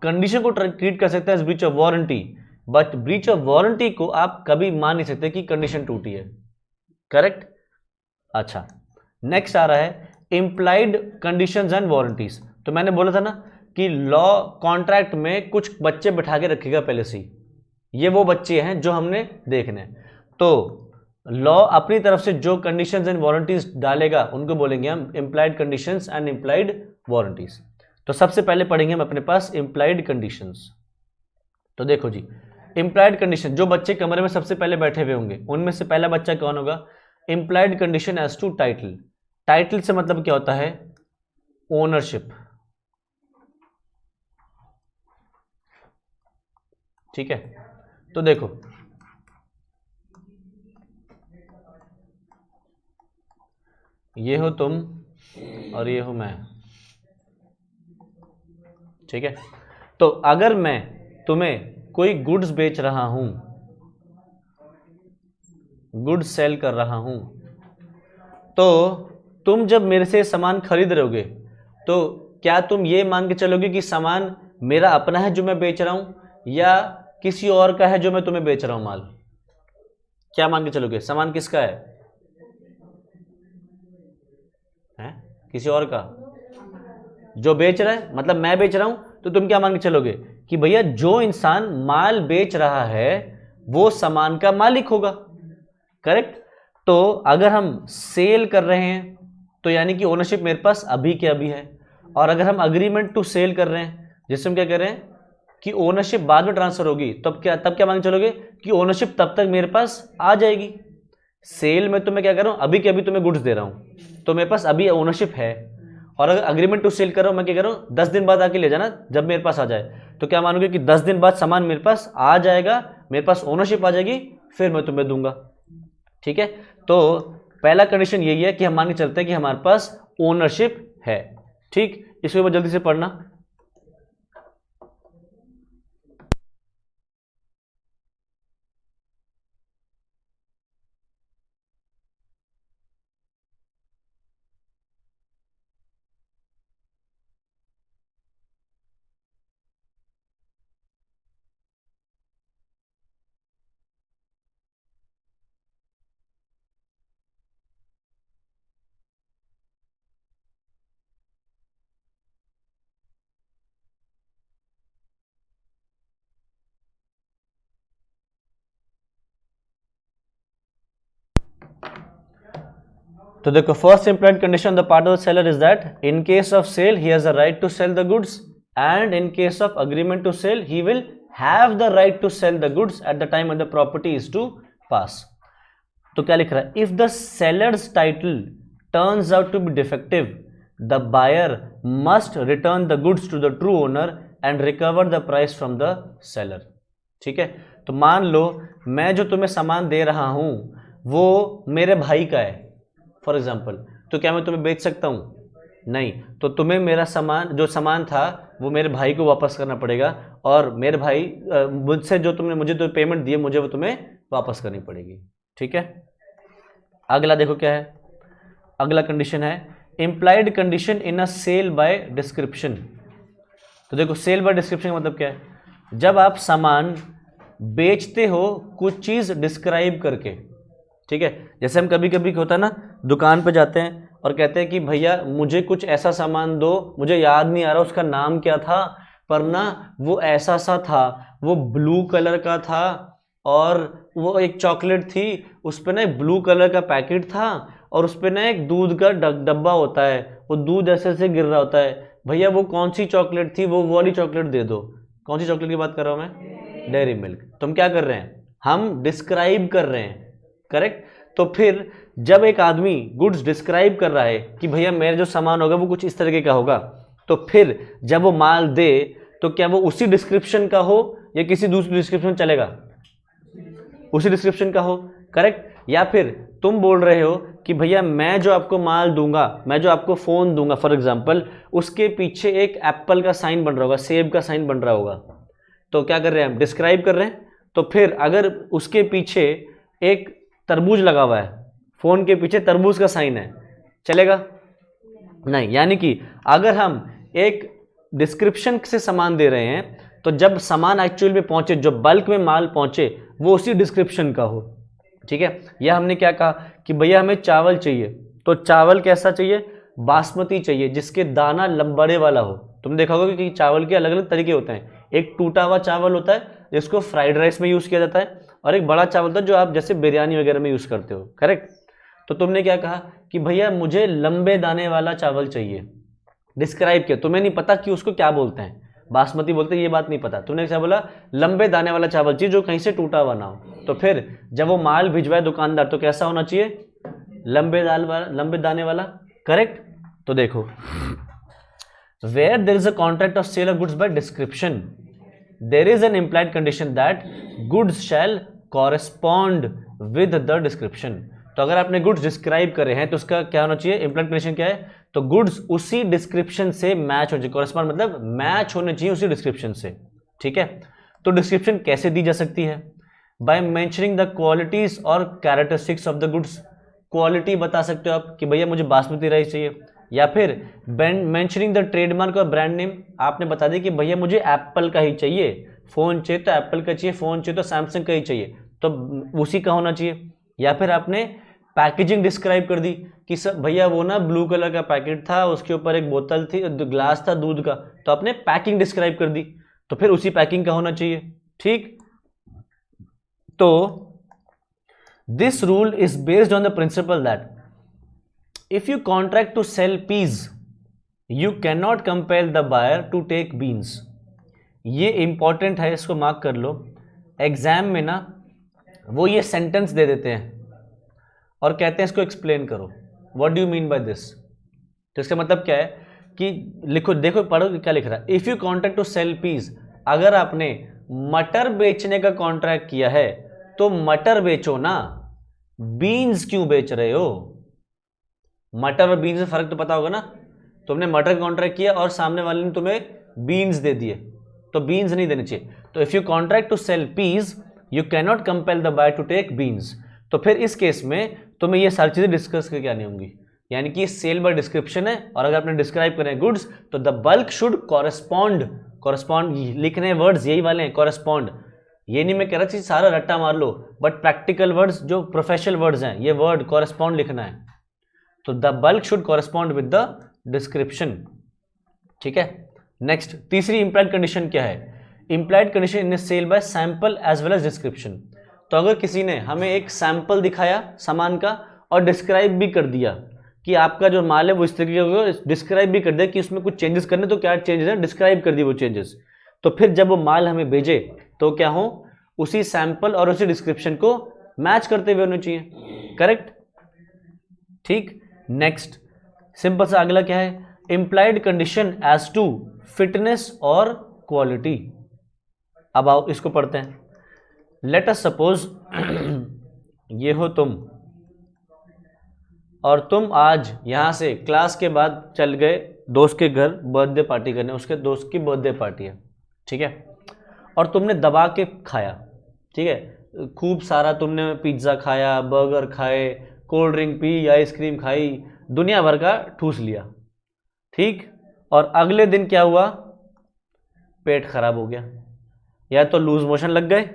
कंडीशन को ट्रीट कर सकते हैं breach of warranty, but breach of warranty को आप कभी मान नहीं सकते कि कंडीशन टूटी है। करेक्ट? अच्छा, नेक्स्ट आ रहा है इंप्लाइड कंडीशंस एंड वारंटीज। तो मैंने बोला था ना कि लॉ कॉन्ट्रैक्ट में कुछ बच्चे बैठा के रखेगा पहले से ही, ये वो बच्चे हैं जो हमने देखने हैं। तो लॉ अपनी तरफ से जो कंडीशंस एंड वारंटीज डालेगा उनको बोलेंगे हम implied conditions and implied warranties. तो सबसे पहले पढ़ेंगे हम अपने पास इंप्लाइड कंडीशंस। तो देखो जी, इंप्लाइड कंडीशन, जो बच्चे कमरे में सबसे पहले बैठे हुए होंगे उनमें से पहला बच्चा कौन होगा? Implied condition as to title. Title से मतलब क्या होता है? ओनरशिप। ठीक है, तो देखो ये हो तुम और ये हो मैं। ठीक है, तो अगर मैं तुम्हें कोई गुड्स बेच रहा हूं, गुड्स सेल कर रहा हूं, तो तुम जब मेरे से सामान खरीद रहोगे तो क्या तुम ये मान के चलोगे कि सामान मेरा अपना है जो मैं बेच रहा हूं, या किसी और का है जो मैं तुम्हें बेच रहा हूं माल? क्या मान के चलोगे? सामान किसका है? किसी और का। जो बेच रहा है मतलब मैं बेच रहा हूं, तो तुम क्या मान के चलोगे कि भैया जो इंसान माल बेच रहा है वो सामान का मालिक होगा। करेक्ट? तो अगर हम सेल कर रहे हैं तो यानी कि ओनरशिप मेरे पास अभी के अभी है, और अगर हम अग्रीमेंट टू सेल कर रहे हैं जिससे हम क्या कर रहे हैं कि ओनरशिप बाद में ट्रांसफर होगी, तब क्या मान के चलोगे कि ओनरशिप तब तक मेरे पास आ जाएगी। सेल में तो मैं क्या कर रहा हूं? अभी के अभी तुम्हें गुड्स दे रहा हूं तो मेरे पास अभी ओनरशिप है, और अगर अग्रीमेंट टू सेल कर रहा हूं मैं क्या कर रहा हूं? 10 दिन बाद आके ले जाना जब मेरे पास आ जाए, तो क्या मानोगे कि 10 दिन बाद सामान मेरे पास आ जाएगा, मेरे पास ओनरशिप आ जाएगी, फिर मैं तुम्हें दूंगा। ठीक है, तो पहला कंडीशन यही है कि हम मान के चलते हैं कि हमारे पास ओनरशिप है। ठीक, इसको जल्दी से पढ़ना। तो देखो, first implied condition on the part of the seller is that in case of sale he has a right to sell the goods, and in case of agreement to sell he will have the right to sell the goods at the time when the property is to pass. तो क्या लिख रहा है? If the seller's title turns out to be defective, the buyer must return the goods to the true owner and recover the price from the seller. ठीक है, तो मान लो मैं जो तुम्हें सामान दे रहा हूं वो मेरे भाई का है फॉर एग्जाम्पल, तो क्या मैं तुम्हें बेच सकता हूं? नहीं, तो तुम्हें मेरा सामान, जो सामान था वो मेरे भाई को वापस करना पड़ेगा, और मेरे भाई मुझसे जो तुमने मुझे तो पेमेंट दी है, मुझे वो तुम्हें वापस करनी पड़ेगी। ठीक है, अगला देखो क्या है, अगला कंडीशन है implied condition in a sale by description. तो देखो सेल बाय डिस्क्रिप्शन का मतलब क्या है, जब आप सामान बेचते हो कुछ चीज डिस्क्राइब करके। ठीक है, जैसे हम कभी कभी होता है ना, दुकान पे जाते हैं और कहते हैं कि भैया मुझे कुछ ऐसा सामान दो, मुझे याद नहीं आ रहा उसका नाम क्या था, पर ना वो ऐसा सा था, वो ब्लू कलर का था, और वो एक चॉकलेट थी, उस पर ना एक ब्लू कलर का पैकेट था, और उस पर ना एक दूध का डब्बा होता है, वो दूध ऐसे ऐसे गिर रहा होता है, भैया वो कौन सी चॉकलेट थी, वो वाली चॉकलेट दे दो। कौन सी चॉकलेट की बात कर रहा हूँ मैं? Dairy milk. तुम क्या कर रहे हैं, हम डिस्क्राइब कर रहे हैं, करेक्ट। तो फिर जब एक आदमी गुड्स डिस्क्राइब कर रहा है कि भैया मेरा जो सामान होगा वो कुछ इस तरीके का होगा, तो फिर जब वो माल दे तो क्या वो उसी डिस्क्रिप्शन का हो या किसी दूसरी डिस्क्रिप्शन चलेगा? उसी डिस्क्रिप्शन का हो, करेक्ट। या फिर तुम बोल रहे हो कि भैया मैं जो आपको माल दूंगा, मैं जो आपको फोन दूंगा फॉर एग्जांपल, उसके पीछे एक एप्पल का साइन बन रहा होगा, सेब का साइन बन रहा होगा, तो क्या कर रहे हैं हम, डिस्क्राइब कर रहे हैं। तो फिर अगर उसके पीछे एक तरबूज लगा हुआ है, फोन के पीछे तरबूज का साइन है, चलेगा? नहीं। यानी कि अगर हम एक डिस्क्रिप्शन से सामान दे रहे हैं, तो जब सामान एक्चुअल में पहुंचे, जो बल्क में माल पहुंचे, वो उसी डिस्क्रिप्शन का हो। ठीक है, या हमने क्या कहा कि भैया हमें चावल चाहिए, तो चावल कैसा चाहिए, बासमती चाहिए, जिसके दाना लंबड़े वाला हो। तुमने देखा होगा कि चावल के अलग अलग तरीके होते हैं, एक टूटा हुआ चावल होता है जिसको फ्राइड राइस में यूज किया जाता है, और एक बड़ा चावल होता है जो आप जैसे बिरयानी वगैरह में यूज करते हो, करेक्ट। तो तुमने क्या कहा कि भैया मुझे लंबे दाने वाला चावल चाहिए, डिस्क्राइब किया, तुम्हें नहीं पता कि उसको क्या बोलते हैं, बासमती बोलते हैं, ये बात नहीं पता, तुमने क्या बोला, लंबे दाने वाला चावल चाहिए जो कहीं से टूटा हुआ ना हो। तो फिर जब वो माल भिजवाए दुकानदार, तो कैसा होना चाहिए, लंबे दाने वाला, करेक्ट। तो देखो, where there is a contract of sale of goods by description, there is an implied condition that goods shall correspond with the description. तो अगर आपने गुड्स डिस्क्राइब करे हैं तो उसका क्या होना चाहिए, इम्प्लाइड कंडीशन क्या है, तो गुड्स उसी डिस्क्रिप्शन से मैच होने चाहिए, कॉरेस्पॉन्ड मतलब मैच होने चाहिए उसी डिस्क्रिप्शन से। ठीक है, तो डिस्क्रिप्शन कैसे दी जा सकती है, बाय मेंशनिंग द क्वालिटीज और characteristics of the goods. Quality बता सकते हो आप कि भैया मुझे बासमती राइस चाहिए, या फिर मेंशनिंग द ट्रेडमार्क और ब्रांड नेम, आपने बता दिया कि भैया मुझे एप्पल का ही चाहिए, फोन चाहिए तो एप्पल का चाहिए, फोन चाहिए तो सैमसंग का ही चाहिए, तो उसी का होना चाहिए। या फिर आपने पैकेजिंग डिस्क्राइब कर दी कि सब भैया वो ना ब्लू कलर का पैकेट था, उसके ऊपर एक बोतल थी, ग्लास था दूध का, तो आपने पैकिंग डिस्क्राइब कर दी, तो फिर उसी पैकिंग का होना चाहिए। ठीक, तो this rule is based on the principle that if you contract to sell peas you can not compel the buyer to take beans. ये इंपॉर्टेंट है, इसको मार्क कर लो। एग्जाम में ना वो ये सेंटेंस दे देते हैं और कहते हैं इसको एक्सप्लेन करो, what do you mean by this. तो इसका मतलब क्या है कि लिखो, देखो पढ़ो क्या लिख रहा है, if you contract to sell peas, अगर आपने मटर बेचने का कॉन्ट्रैक्ट किया है तो मटर बेचो ना, बीन्स क्यों बेच रहे हो। मटर और बीन्स में फर्क तो पता होगा ना, तुमने मटर का कॉन्ट्रैक्ट किया और सामने वाले ने तुम्हें बीन्स दे दिए, तो बीन्स नहीं देने चाहिए। तो if you contract to sell peas you can not compel the buyer to take beans. तो फिर इस केस में तुम्हें ये सारी चीजें डिस्कस करके आनी होंगी, यानी कि सेल बाय डिस्क्रिप्शन है, और अगर आपने डिस्क्राइब करें गुड्स तो the bulk should correspond, correspond लिखने वर्ड्स यही वाले हैं, कॉरेस्पॉन्ड। ये नहीं मैं कह रहा कि सारा रट्टा मार लो, बट प्रैक्टिकल वर्ड्स जो प्रोफेशनल वर्ड्स हैं, ये वर्ड कॉरेस्पॉन्ड लिखना है। तो the bulk should correspond with the description. ठीक है, नेक्स्ट तीसरी इंप्लाइड कंडीशन क्या है, implied condition in sale by sample as well as description. तो अगर किसी ने हमें एक सैंपल दिखाया सामान का और डिस्क्राइब भी कर दिया कि आपका जो माल है वो इस तरीके का, डिस्क्राइब भी कर दिया कि उसमें कुछ चेंजेस करने, तो क्या चेंजेस है, डिस्क्राइब कर दिए वो चेंजेस, तो फिर जब वो माल हमें भेजे तो क्या हो, उसी सैंपल और उसी डिस्क्रिप्शन को मैच करते हुए होने चाहिए, करेक्ट। ठीक, नेक्स्ट सिंपल सा अगला क्या है, implied condition as to fitness और क्वालिटी। अब आओ इसको पढ़ते हैं। लेट अस सपोज ये हो तुम और तुम आज यहाँ से क्लास के बाद चल गए दोस्त के घर बर्थडे पार्टी करने, उसके दोस्त की बर्थडे पार्टी है, ठीक है, और तुमने दबा के खाया, ठीक है, खूब सारा तुमने पिज्ज़ा खाया, बर्गर खाए, कोल्ड ड्रिंक पी, आइसक्रीम खाई, दुनिया भर का ठूस लिया, ठीक, और अगले दिन क्या हुआ, पेट खराब हो गया, या तो लूज मोशन लग गए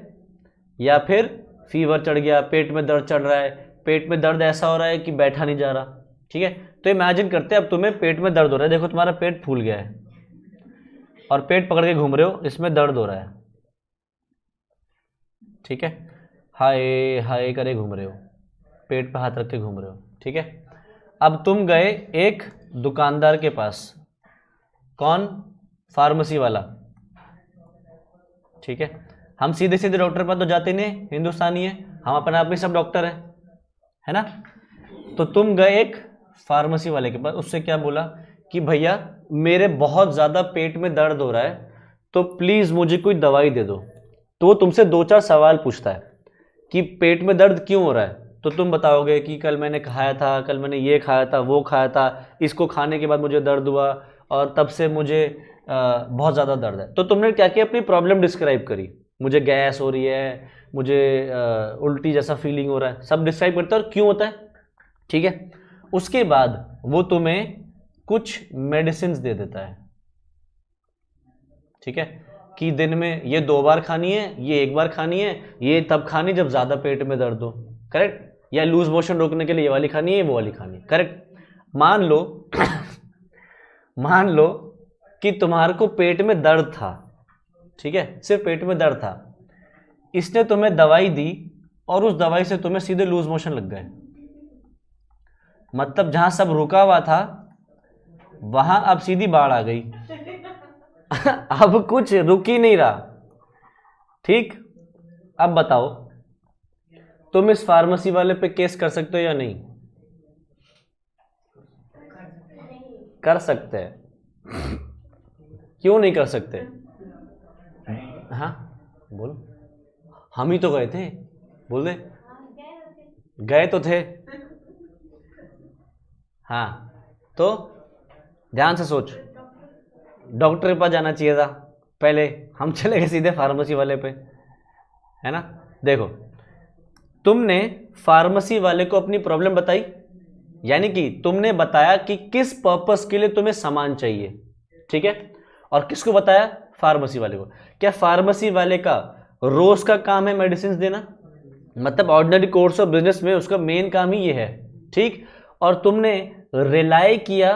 या फिर फीवर चढ़ गया, पेट में दर्द चढ़ रहा है, पेट में दर्द ऐसा हो रहा है कि बैठा नहीं जा रहा, ठीक है। तो इमेजिन करते हैं अब तुम्हें पेट में दर्द हो रहा है, देखो तुम्हारा पेट फूल गया है और पेट पकड़ के घूम रहे हो, इसमें दर्द हो रहा है, ठीक है, हाय हाय करे घूम रहे हो, पेट पे हाथ रख के घूम रहे हो, ठीक है। अब तुम गए एक दुकानदार के पास, कौन, फार्मेसी वाला, ठीक है। हम सीधे सीधे डॉक्टर पर तो जाते नहीं, हिंदुस्तानी है हम, अपने आप में सब डॉक्टर है ना। तो तुम गए एक फार्मेसी वाले के पास, उससे क्या बोला कि भैया मेरे बहुत ज़्यादा पेट में दर्द हो रहा है, तो प्लीज़ मुझे कोई दवाई दे दो। तो वो तुमसे 2-4 सवाल पूछता है कि पेट में दर्द क्यों हो रहा है, तो तुम बताओगे कि कल मैंने खाया था, कल मैंने ये खाया था, वो खाया था, इसको खाने के बाद मुझे दर्द हुआ और तब से मुझे बहुत ज़्यादा दर्द है। तो तुमने क्या किया, अपनी प्रॉब्लम डिस्क्राइब करी, मुझे गैस हो रही है, मुझे उल्टी जैसा फीलिंग हो रहा है, सब डिस्क्राइब करते हैं और क्यों होता है, ठीक है। उसके बाद वो तुम्हें कुछ मेडिसिन दे देता है, ठीक है, कि दिन में ये 2 बार खानी है, ये 1 बार खानी है, ये तब खानी जब ज़्यादा पेट में दर्द हो, करेक्ट, या लूज मोशन रोकने के लिए ये वाली खानी है, वो वाली खानी है, करेक्ट। मान लो मान लो कि तुम्हारे को पेट में दर्द था, ठीक है, सिर्फ पेट में दर्द था, इसने तुम्हें दवाई दी और उस दवाई से तुम्हें सीधे लूज मोशन लग गए, मतलब जहां सब रुका हुआ था वहां अब सीधी बाढ़ आ गई अब कुछ रुक ही नहीं रहा, ठीक। अब बताओ तुम इस फार्मेसी वाले पे केस कर सकते हो या नहीं, कर सकते हैं, क्यों नहीं कर सकते, हाँ बोलो, हम ही तो गए थे, बोल दे, गए तो थे, हाँ, तो ध्यान से सोच, डॉक्टर के पास जाना चाहिए था पहले, हम चले गए सीधे फार्मेसी वाले पे, है ना। देखो तुमने फार्मेसी वाले को अपनी प्रॉब्लम बताई, यानी कि तुमने बताया कि किस पर्पस के लिए तुम्हें सामान चाहिए, ठीक है, और किसको बताया, फार्मेसी वाले को। क्या फार्मेसी वाले का रोज का काम है मेडिसिन देना, मतलब ऑर्डिनरी कोर्स ऑफ बिजनेस में उसका मेन काम ही ये है, ठीक, और तुमने रिलाई किया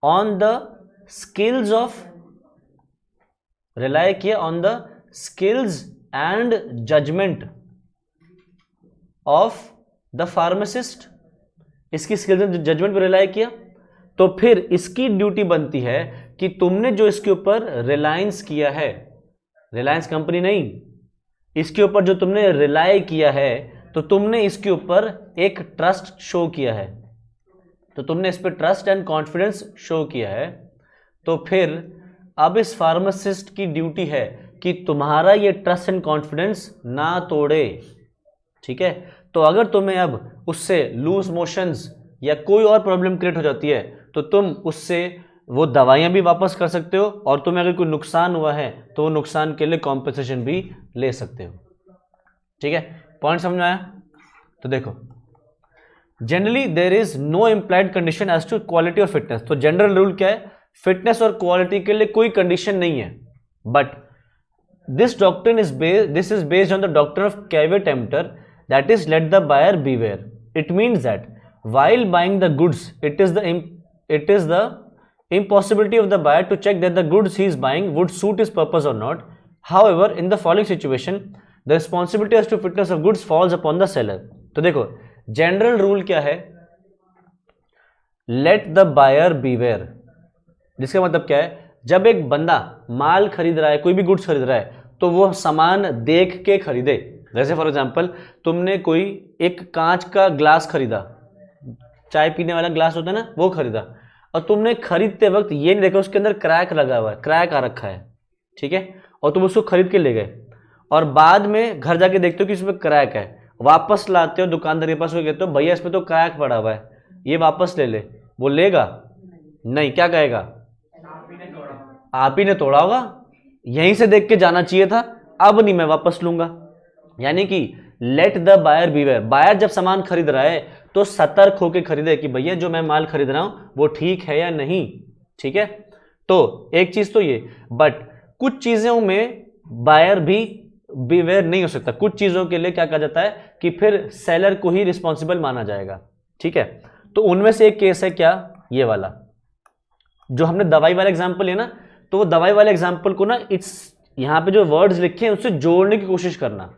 on the skills and judgement of the pharmacist, इसकी स्किल्स एंड जजमेंट पर रिलाई किया, तो फिर इसकी ड्यूटी बनती है कि तुमने जो इसके ऊपर रिलायंस किया है, रिलायंस कंपनी नहीं, इसके ऊपर जो तुमने रिलाई किया है, तो तुमने इसके ऊपर एक ट्रस्ट शो किया है, तो तुमने इस पर ट्रस्ट एंड कॉन्फिडेंस शो किया है, तो फिर अब इस फार्मासिस्ट की ड्यूटी है कि तुम्हारा ये ट्रस्ट एंड कॉन्फिडेंस ना तोड़े, ठीक है। तो अगर तुम्हें अब उससे लूज मोशंस या कोई और प्रॉब्लम क्रिएट हो जाती है, तो तुम उससे वो दवाइयाँ भी वापस कर सकते हो, और तुम्हें अगर कोई नुकसान हुआ है तो वो नुकसान के लिए कॉम्पेंसेशन भी ले सकते हो, ठीक है। पॉइंट समझ में आया। तो देखो generally there is no implied condition as to quality और फिटनेस, तो जनरल रूल क्या है, फिटनेस और क्वालिटी के लिए कोई कंडीशन नहीं है, but this doctrine is based on the doctrine of caveat emptor, that is let the buyer beware. It means that while buying the goods it is the impossibility of the buyer to check that the goods he is buying would suit his purpose or not. However, in the following situation the responsibility as to fitness of goods falls upon the seller. तो देखो general rule क्या है, late the buyer beware, जिसका मतलब क्या है, जब एक बंदा माल खरीद रहा है, कोई भी गुड्स खरीद रहा है, तो वो सामान देख के खरीदे। जैसे फॉर एग्जांपल तुमने कोई एक कांच का ग्लास खरीदा, चाय पीने वाला ग्लास होता है ना, वो खरीदा, और तुमने खरीदते वक्त ये नहीं देखा उसके अंदर क्रैक लगा हुआ है, क्रैक आ रखा है, ठीक है, और तुम उसको खरीद के ले गए, और बाद में घर जाके देखते हो कि इसमें क्रैक है, वापस लाते हो दुकानदार के पास, वो कहते हो भैया इसमें तो क्रैक पड़ा हुआ है, ये वापस ले ले, वो लेगा नहीं, क्या कहेगा आप ही ने तोड़ा होगा, यहीं से देख के जाना चाहिए था, अब नहीं मैं वापस लूंगा। यानी कि let the buyer beware, buyer जब सामान खरीद रहा है तो सतर्क होकर खरीदे कि भैया जो मैं माल खरीद रहा हूं वो ठीक है या नहीं, ठीक है। तो एक चीज तो ये, बट कुछ चीजों में बायर भी बीवेयर नहीं हो सकता, कुछ चीजों के लिए क्या कहा जाता है कि फिर सेलर को ही रिस्पॉन्सिबल माना जाएगा, ठीक है। तो उनमें से एक केस है क्या, ये वाला जो हमने दवाई वाला एग्जाम्पल है ना, तो वो दवाई वाले एग्जाम्पल को ना इट्स यहां पे जो वर्ड्स लिखे हैं उससे जोड़ने की कोशिश करना।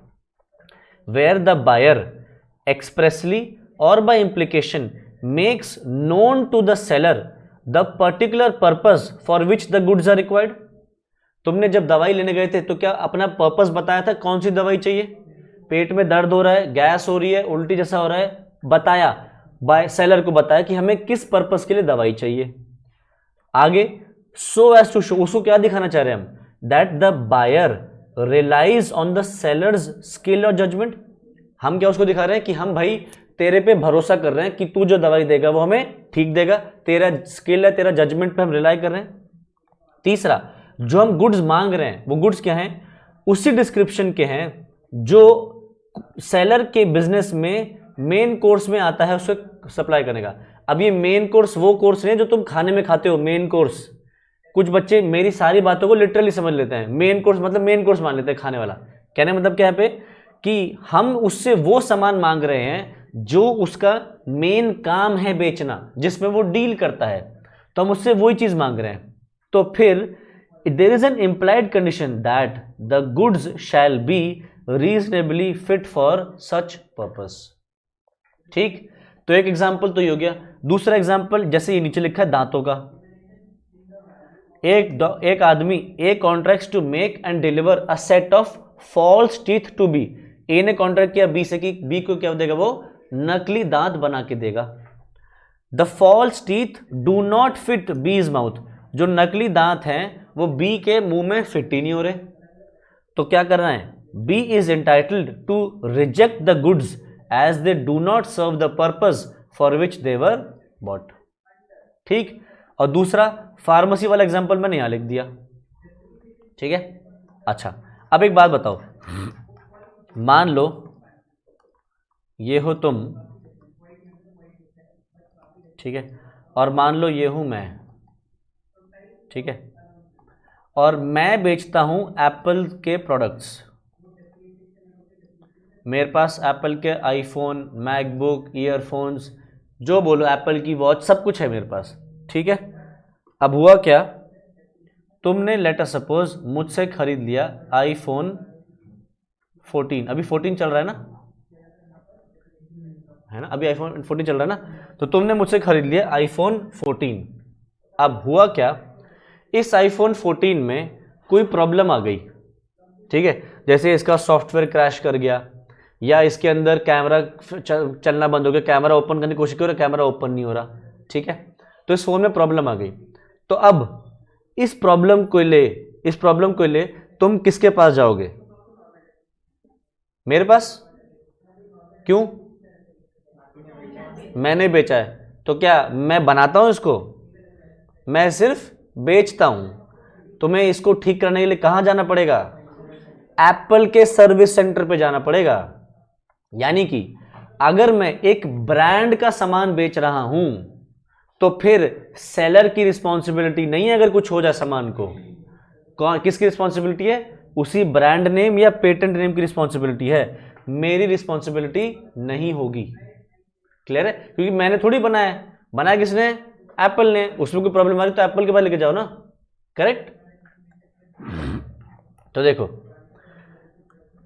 वेयर द बायर एक्सप्रेसली और by implication makes known to the seller the particular purpose for which the goods are required. तुमने जब दवाई लेने गए थे तो क्या अपना पर्पस बताया था, कौन सी दवाई चाहिए, पेट में दर्द हो रहा है, गैस हो रही है, उल्टी जैसा हो रहा है, बताया, बाय सेलर को बताया कि हमें किस पर्पस के लिए दवाई चाहिए। आगे सो एज टू शो, उसको क्या दिखाना चाह रहे हैं हम, that the buyer relies on the seller's skill और जजमेंट। हम क्या उसको दिखा रहे हैं कि हम भाई तेरे पे भरोसा कर रहे हैं कि तू जो दवाई देगा वो हमें ठीक देगा, तेरा स्किल है, तेरा जजमेंट पे हम रिलाई कर रहे हैं। तीसरा, जो हम गुड्स मांग रहे हैं वो गुड्स क्या हैं, उसी डिस्क्रिप्शन के हैं जो सेलर के बिजनेस में मेन कोर्स में आता है उसको सप्लाई करने का। अब ये मेन कोर्स वो कोर्स नहीं जो तुम खाने में खाते हो, मेन कोर्स। कुछ बच्चे मेरी सारी बातों को लिटरली समझ लेते हैं, मेन कोर्स मतलब मेन कोर्स मान लेते हैं खाने वाला। कहने मतलब क्या है पे कि हम उससे वो सामान मांग रहे हैं जो उसका मेन काम है बेचना, जिसमें वो डील करता है, तो हम उससे वही चीज मांग रहे हैं। तो फिर there is an implied condition that the goods shall be reasonably fit for such purpose, ठीक। तो एक एग्जाम्पल तो ये हो गया। दूसरा एग्जाम्पल जैसे ये नीचे लिखा है दांतों का, एक आदमी a contract to make and deliver a set of false teeth to be. A ने कॉन्ट्रैक्ट किया बी से कि बी को क्या देगा, वो नकली दांत बना के देगा। The false teeth do not fit B's mouth, जो नकली दांत हैं वो बी के मुंह में फिट ही नहीं हो रहे। तो क्या करना है, B is entitled to reject the goods as they do not serve the purpose for which they were bought, ठीक। और दूसरा फार्मेसी वाला एग्जांपल मैंने यहां लिख दिया, ठीक है। अच्छा, अब एक बात बताओ, मान लो ये हो तुम, ठीक है, और मान लो ये हूं मैं, ठीक है, और मैं बेचता हूं एप्पल के प्रोडक्ट्स। मेरे पास एप्पल के आईफोन, मैकबुक, ईयरफोन्स, जो बोलो, एप्पल की वॉच, सब कुछ है मेरे पास, ठीक है। अब हुआ क्या, तुमने लेट अस सपोज मुझसे खरीद लिया आईफोन 14, अभी 14 चल रहा है ना, अभी आईफोन 14 चल रहा है ना, तो तुमने मुझसे खरीद लिया आईफोन 14। अब हुआ क्या, इस आईफोन 14 में कोई प्रॉब्लम आ गई, ठीक है, जैसे इसका सॉफ्टवेयर क्रैश कर गया, या इसके अंदर कैमरा चलना बंद हो गया, कैमरा ओपन करने की कोशिश कर रहा, कैमरा ओपन नहीं हो रहा, ठीक है। तो इस फोन में प्रॉब्लम आ गई। तो अब इस प्रॉब्लम को ले तुम किसके पास जाओगे, मेरे पास, क्यों, मैंने बेचा है, तो क्या मैं बनाता हूं इसको, मैं सिर्फ बेचता हूं। तुम्हें इसको ठीक करने के लिए कहां जाना पड़ेगा, एप्पल के सर्विस सेंटर पे जाना पड़ेगा। यानी कि अगर मैं एक ब्रांड का सामान बेच रहा हूं तो फिर सेलर की रिस्पॉन्सिबिलिटी नहीं है अगर कुछ हो जाए सामान को, कौन किसकी रिस्पॉन्सिबिलिटी है, उसी ब्रांड नेम या पेटेंट नेम की रिस्पॉन्सिबिलिटी है, मेरी रिस्पॉन्सिबिलिटी नहीं होगी। क्लियर है, क्योंकि मैंने थोड़ी बनाया किसने, एप्पल ने, उसमें कोई प्रॉब्लम आ रही तो एप्पल के पास लेके जाओ ना, करेक्ट। तो देखो,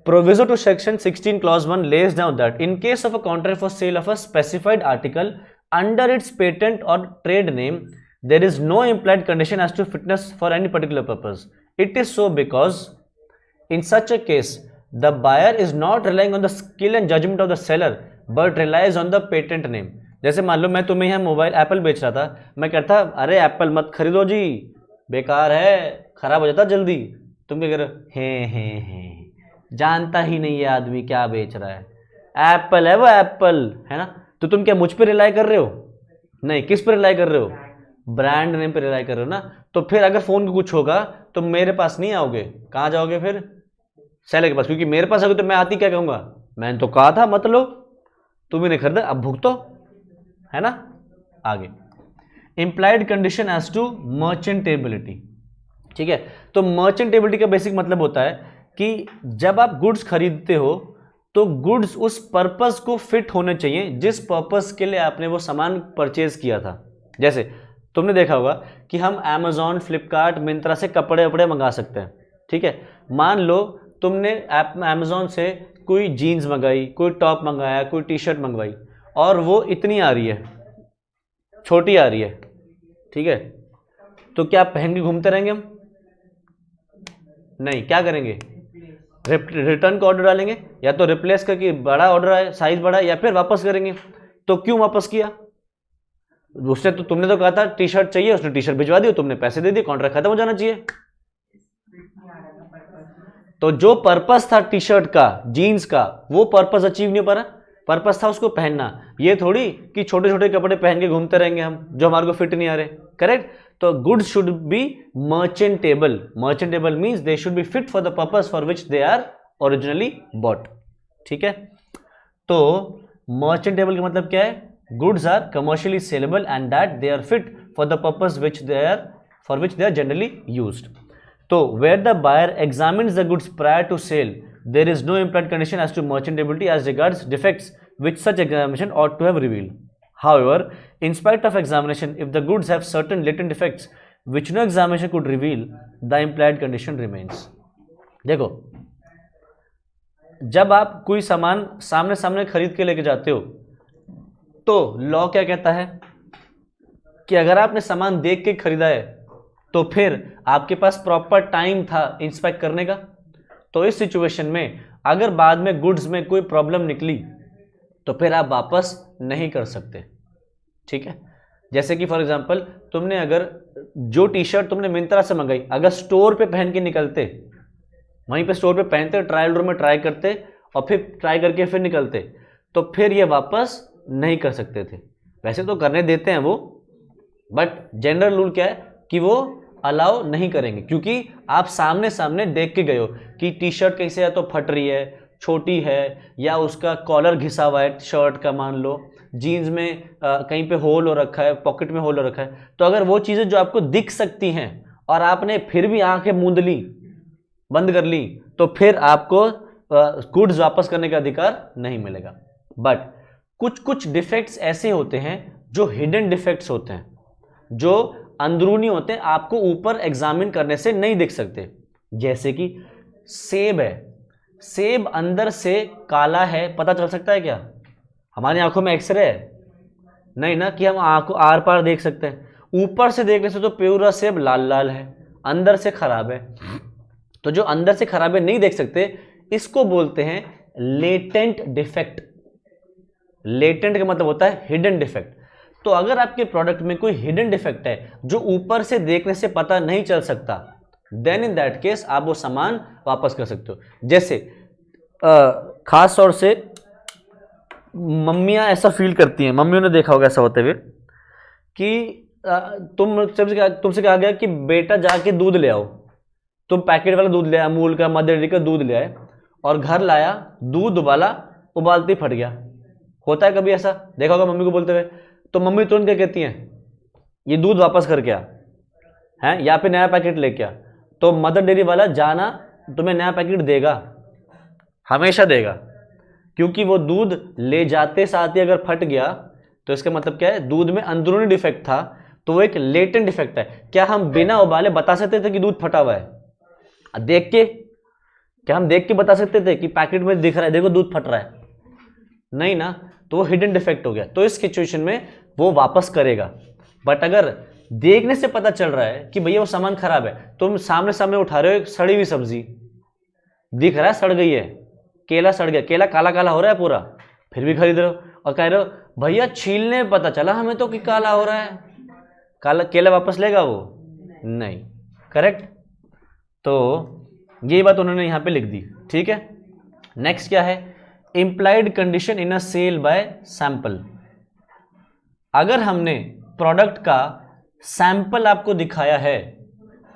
proviso to section 16 clause 1 lays down that in case of a contract for sale of a specified article under its patent or trade name, there is no implied condition as to fitness for any particular purpose. It is so because in such a case the buyer is not relying on the skill and judgment of the seller but relies on the patent name. जैसे मान लो मैं तुम्हें यहाँ mobile Apple बेच रहा था, मैं कहता अरे एप्पल मत खरीदो जी, बेकार है, खराब हो जाता जल्दी, तुम क्या कह रहे हो, हे जानता ही नहीं है आदमी क्या बेच रहा है, एप्पल है वो, एप्पल है ना। तो तुम क्या मुझ पे रिलाई कर रहे हो? नहीं, किस पे रिलाई कर रहे हो? ब्रांड नेम पे रिलाई कर रहे हो ना। तो फिर अगर फोन को कुछ होगा तो मेरे पास नहीं आओगे, कहां जाओगे फिर? सेलर के पास, क्योंकि मेरे पास अगर तो मैं आती क्या कहूंगा, मैंने तो कहा था मत लो, तुम्हें नहीं खरीदा, अब भुगतो, है ना। आगे, इंप्लाइड कंडीशन एज टू मर्चेंटेबिलिटी। ठीक है, तो मर्चेंटेबिलिटी का बेसिक मतलब होता है कि जब आप गुड्स खरीदते हो तो गुड्स उस पर्पस को फिट होने चाहिए जिस पर्पस के लिए आपने वो सामान परचेज किया था। जैसे तुमने देखा होगा कि हम अमेजॉन, फ्लिपकार्ट, मिंत्रा से कपड़े वपड़े मंगा सकते हैं। ठीक है, मान लो तुमने अमेजॉन से कोई जीन्स मंगाई, कोई टॉप मंगाया, कोई टी शर्ट मंगवाई, और वो इतनी आ रही है, छोटी आ रही है। ठीक है, तो क्या पहन के घूमते रहेंगे हम? नहीं, क्या करेंगे? रिटर्न का ऑर्डर डालेंगे, या तो रिप्लेस करके बड़ा ऑर्डर आए, साइज बड़ा, या फिर वापस करेंगे। तो क्यों वापस किया? उसने तो, तुमने तो कहा था टी शर्ट चाहिए, उसने टी शर्ट भिजवा दी, तुमने पैसे दे दिए, कॉन्ट्रैक्ट खत्म हो जाना चाहिए। तो जो पर्पस था टी शर्ट का, जीन्स का, वो पर्पस अचीव नहीं हो पा रहा। पर्पस था उसको पहनना, ये थोड़ी कि छोटे छोटे कपड़े पहन के घूमते रहेंगे हम जो हमारे को फिट नहीं आ रहे। करेक्ट। तो goods should be merchantable. Merchantable means they should be fit for the purpose for which they are originally bought. ठीक है, तो मर्चेंटेबल का मतलब क्या है? Goods are commercially saleable and that they are fit for the purpose which they are generally used. तो where the buyer examines the goods prior to sale, there is no implied condition as to merchantability as regards defects which such examination ought to have revealed. However, in spite of examination, if the goods have certain latent defects which no examination could reveal, the implied condition remains. देखो, जब आप कोई सामान सामने सामने खरीद के लेके जाते हो तो लॉ क्या कहता है कि अगर आपने सामान देख के खरीदा है तो फिर आपके पास प्रॉपर टाइम था इंस्पेक्ट करने का। तो इस सिचुएशन में अगर बाद में गुड्स में कोई प्रॉब्लम निकली तो फिर आप वापस नहीं कर सकते। ठीक है, जैसे कि फॉर एग्जांपल तुमने अगर जो टी शर्ट तुमने मिंत्रा से मंगाई, अगर स्टोर पे पहन के निकलते, वहीं पे स्टोर पे पहनते, ट्रायल रूम में ट्राई करते और फिर ट्राई करके फिर निकलते, तो फिर ये वापस नहीं कर सकते थे। वैसे तो करने देते हैं वो, बट जनरल रूल क्या है कि वो अलाउ नहीं करेंगे, क्योंकि आप सामने सामने देख के गए हो कि टी शर्ट कैसे है, तो फट रही है, छोटी है, या उसका कॉलर घिसा हुआ है शर्ट का, मान लो जीन्स में कहीं पे होल हो रखा है, पॉकेट में होल हो रखा है। तो अगर वो चीज़ें जो आपको दिख सकती हैं और आपने फिर भी आंखें मूंद ली, बंद कर ली, तो फिर आपको गुड्स वापस करने का अधिकार नहीं मिलेगा। बट कुछ कुछ डिफेक्ट्स ऐसे होते हैं जो हिडन डिफेक्ट्स होते हैं, जो अंदरूनी होते हैं, आपको ऊपर एग्जामिन करने से नहीं दिख सकते। जैसे कि सेब है, सेब अंदर से काला है, पता चल सकता है क्या? हमारी आंखों में एक्सरे है नहीं ना कि हम आंखों आर पार देख सकते हैं। ऊपर से देखने से तो पूरा सेब लाल लाल है, अंदर से खराब है। तो जो अंदर से खराब है नहीं देख सकते, इसको बोलते हैं लेटेंट डिफेक्ट। लेटेंट का मतलब होता है हिडन डिफेक्ट। तो अगर आपके प्रोडक्ट में कोई हिडन डिफेक्ट है जो ऊपर से देखने से पता नहीं चल सकता, देन इन दैट केस आप वो सामान वापस कर सकते हो। जैसे खास तौर से मम्मियां ऐसा फील करती हैं, मम्मियों ने देखा होगा ऐसा होते हुए कि तुमसे कहा गया कि बेटा जाके दूध ले आओ, तुम पैकेट वाला दूध ले आया, अमूल का, मदर डेयरी का दूध ले आए, और घर लाया, दूध वाला उबालते ही फट गया। होता है कभी ऐसा, देखा होगा मम्मी को बोलते हुए। तो मम्मी तुरंत क्या कहती हैं? ये दूध वापस करके आ, है, या फिर नया पैकेट लेके आ। तो मदर डेयरी वाला जाना तुम्हें नया पैकेट देगा, हमेशा देगा, क्योंकि वो दूध ले जाते साथ ही अगर फट गया तो इसका मतलब क्या है? दूध में अंदरूनी डिफेक्ट था, तो वो एक लेटेंट डिफेक्ट है। क्या हम बिना उबाले बता सकते थे कि दूध फटा हुआ है? देख के, क्या हम देख के बता सकते थे कि पैकेट में दिख रहा है, देखो दूध फट रहा है? नहीं ना, तो वो हिडन डिफेक्ट हो गया। तो इस सिचुएशन में वो वापस करेगा। बट अगर देखने से पता चल रहा है कि भैया वो सामान खराब है, तुम सामने सामने उठा रहे हो एक सड़ी हुई सब्जी, दिख रहा है सड़ गई है, केला सड़ गया, केला काला काला हो रहा है पूरा, फिर भी खरीद रहे हो और कह रहे हो भैया छीलने में पता चला हमें तो कि काला हो रहा है। काला केला वापस लेगा वो? नहीं। करेक्ट। तो ये बात उन्होंने यहां पे लिख दी। ठीक है, नेक्स्ट क्या है? Implied condition in a sale by sample. अगर हमने प्रोडक्ट का सैंपल आपको दिखाया है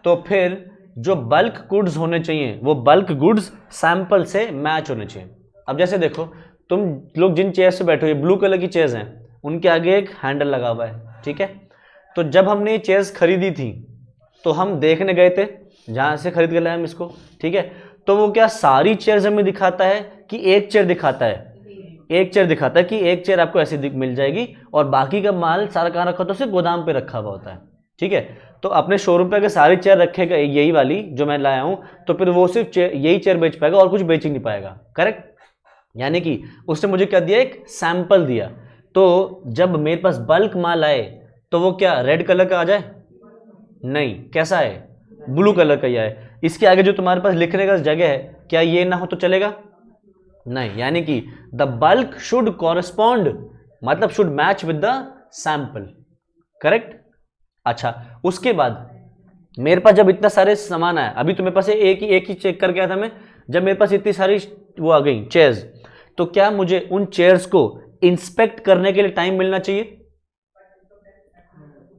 तो फिर जो बल्क गुड्स होने चाहिए वो बल्क गुड्स सैंपल से मैच होने चाहिए। अब जैसे देखो, तुम लोग जिन चेयर्स पे बैठे हो, ब्लू कलर की चेयर्स हैं, उनके आगे एक हैंडल लगा हुआ है, ठीक है। तो जब हमने ये चेयर्स खरीदी थी तो हम देखने गए थे जहाँ से खरीद के लाए हम इसको, ठीक है। तो वो क्या सारी चेयर्स हमें दिखाता है कि एक चेयर दिखाता है? एक चेयर दिखाता है कि एक चेयर आपको ऐसी मिल जाएगी और बाकी का माल सारा कहाँ रखा होता है? सिर्फ गोदाम पे रखा हुआ होता है, ठीक है। तो अपने शोरूम पे अगर सारी चेयर रखेगा यही वाली जो मैं लाया हूँ, तो फिर वो सिर्फ यही चेयर बेच पाएगा और कुछ बेच ही नहीं पाएगा, करेक्ट। यानी कि उसने मुझे क्या दिया? एक सैंपल दिया। तो जब मेरे पास बल्क माल आए तो वो क्या रेड कलर का आ जाए? नहीं, कैसा है? ब्लू कलर का ही आए। इसके आगे जो तुम्हारे पास लिखने का जगह है, क्या ये ना हो तो चलेगा? नहीं। यानी कि द बल्क शुड कॉरेस्पॉन्ड, मतलब should match with the sample, correct. अच्छा, उसके बाद मेरे पास जब इतना सारे सामान आया, अभी तो मेरे पास एक ही चेक करके आया था मैं, जब मेरे पास इतनी सारी वो आ गई चेयर्स, तो क्या मुझे उन चेयर्स को इंस्पेक्ट करने के लिए टाइम मिलना चाहिए?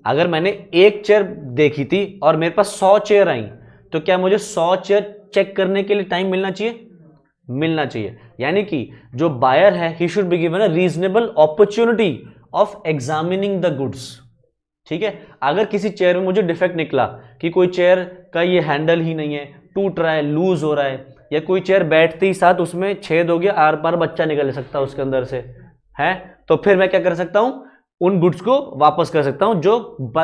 अगर मैंने एक चेयर देखी थी और मेरे पास 100 चेयर आई, तो क्या मुझे 100 चेयर चेक करने के लिए टाइम मिलना चाहिए? मिलना चाहिए। यानी कि जो बायर है he should be given a reasonable opportunity of examining the goods, ठीक है। अगर किसी चेयर में मुझे डिफेक्ट निकला कि कोई चेयर का ये हैंडल ही नहीं है, टूट रहा है, लूज हो रहा है, या कोई चेयर बैठते ही साथ उसमें छेद हो गया, आर पार बच्चा निकल सकता है उसके अंदर से, है, तो फिर मैं क्या कर सकता हूं? उन गुड्स को वापस कर सकता हूं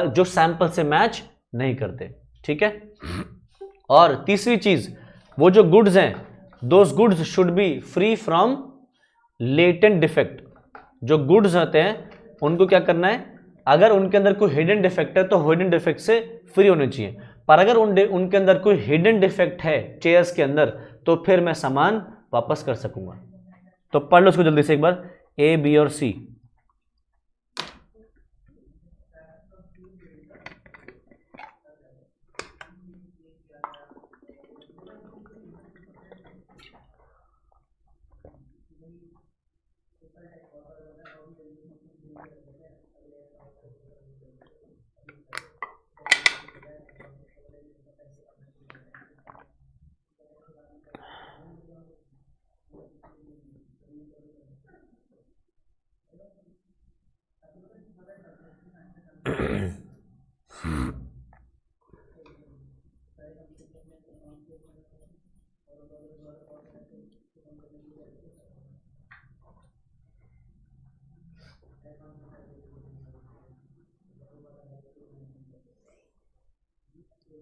जो सैंपल से मैच नहीं करते, ठीक है। और तीसरी चीज, वो जो गुड्स हैं, those goods should B free from latent defect. जो गुड्स होते हैं उनको क्या करना है? अगर उनके अंदर कोई हिडन डिफेक्ट है तो हिडन डिफेक्ट से फ्री होने चाहिए। पर अगर उनके अंदर कोई हिडन डिफेक्ट है चेयर्स के अंदर, तो फिर मैं सामान वापस कर सकूंगा। तो पढ़ लो उसको जल्दी से एक बार, ए, बी और सी।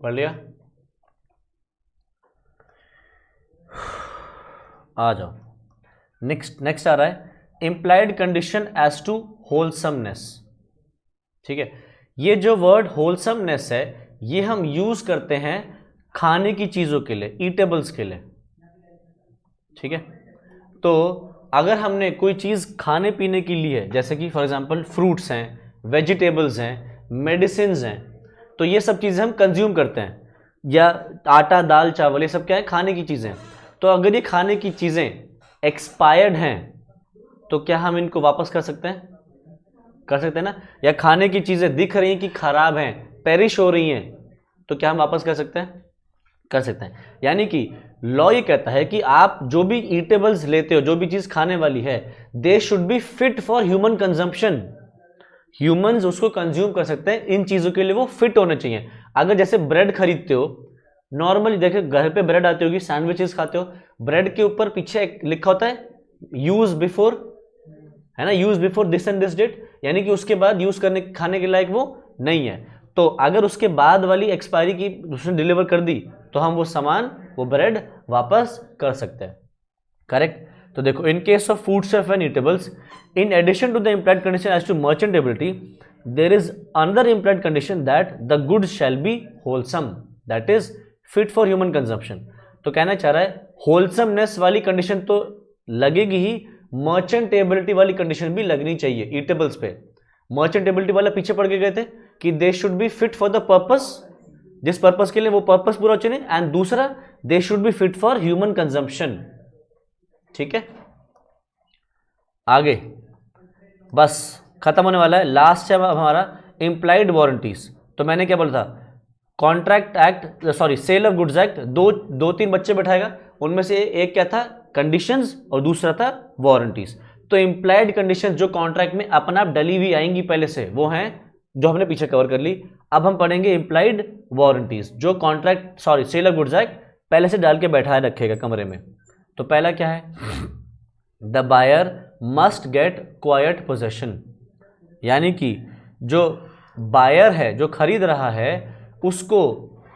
पढ़ लिया? आ जाओ, नेक्स्ट आ रहा है implied condition as to wholesomeness, ठीक है। ये जो वर्ड होलसमनेस है, ये हम यूज करते हैं खाने की चीजों के लिए, ईटेबल्स के लिए, ठीक है। तो अगर हमने कोई चीज खाने पीने की ली है, जैसे कि फॉर एग्जांपल फ्रूट्स हैं, वेजिटेबल्स हैं, मेडिसिन हैं, तो ये सब चीजें हम कंज्यूम करते हैं, या आटा, दाल, चावल, ये सब क्या है? खाने की चीजें। तो अगर ये खाने की चीजें एक्सपायर्ड हैं तो क्या हम इनको वापस कर सकते हैं? कर सकते हैं ना। या खाने की चीजें दिख रही हैं कि खराब हैं, पेरिश हो रही हैं, तो क्या हम वापस कर सकते हैं? कर सकते हैं। यानी कि लॉ ये कहता है कि आप जो भी ईटेबल्स लेते हो, जो भी चीज खाने वाली है, दे should be fit for human consumption. Humans उसको कंज्यूम कर सकते हैं, इन चीजों के लिए वो फिट होने चाहिए। अगर जैसे ब्रेड खरीदते हो, नॉर्मली देखे घर पे ब्रेड आती होगी, सैंडविचेस खाते हो, ब्रेड के ऊपर पीछे लिखा होता है यूज बिफोर, है ना, use before this and this date, यानी कि उसके बाद यूज करने खाने के लायक वो नहीं है। तो अगर उसके बाद वाली एक्सपायरी की उसने डिलीवर कर दी, तो हम वो सामान, वो ब्रेड वापस कर सकते हैं, करेक्ट। तो देखो, in case of food stuff and eatables, in addition to the implied condition as to merchantability, there is another implied condition that the goods shall be wholesome, that is fit for human consumption। तो कहना चाह रहा है wholesomeness वाली condition तो लगेगी ही, merchantability वाली condition भी लगनी चाहिए ईटेबल्स पे। merchantability वाला पीछे पढ़ के गए थे कि they should be fit for the purpose, जिस पर्पस के लिए वो पर्पस पूरा हो चाहिए, एंड दूसरा they should be fit for human consumption, ठीक है। आगे बस खत्म होने वाला है। लास्ट है हमारा इम्प्लाइड वारंटीज। तो मैंने क्या बोला था, contract act sorry sale of goods act, दो तीन बच्चे बैठाएगा, उनमें से एक क्या था, कंडीशंस, और दूसरा था वारंटीज। तो इम्प्लाइड कंडीशंस जो कॉन्ट्रैक्ट में अपना आप डली हुई आएंगी पहले से, वो हैं जो हमने पीछे कवर कर ली। अब हम पढ़ेंगे इम्प्लाइड वारंटीज जो contract sorry sale of goods act पहले से डाल के बैठाए रखेगा कमरे में। तो पहला क्या है, the buyer must get quiet possession, यानी कि जो बायर है जो खरीद रहा है उसको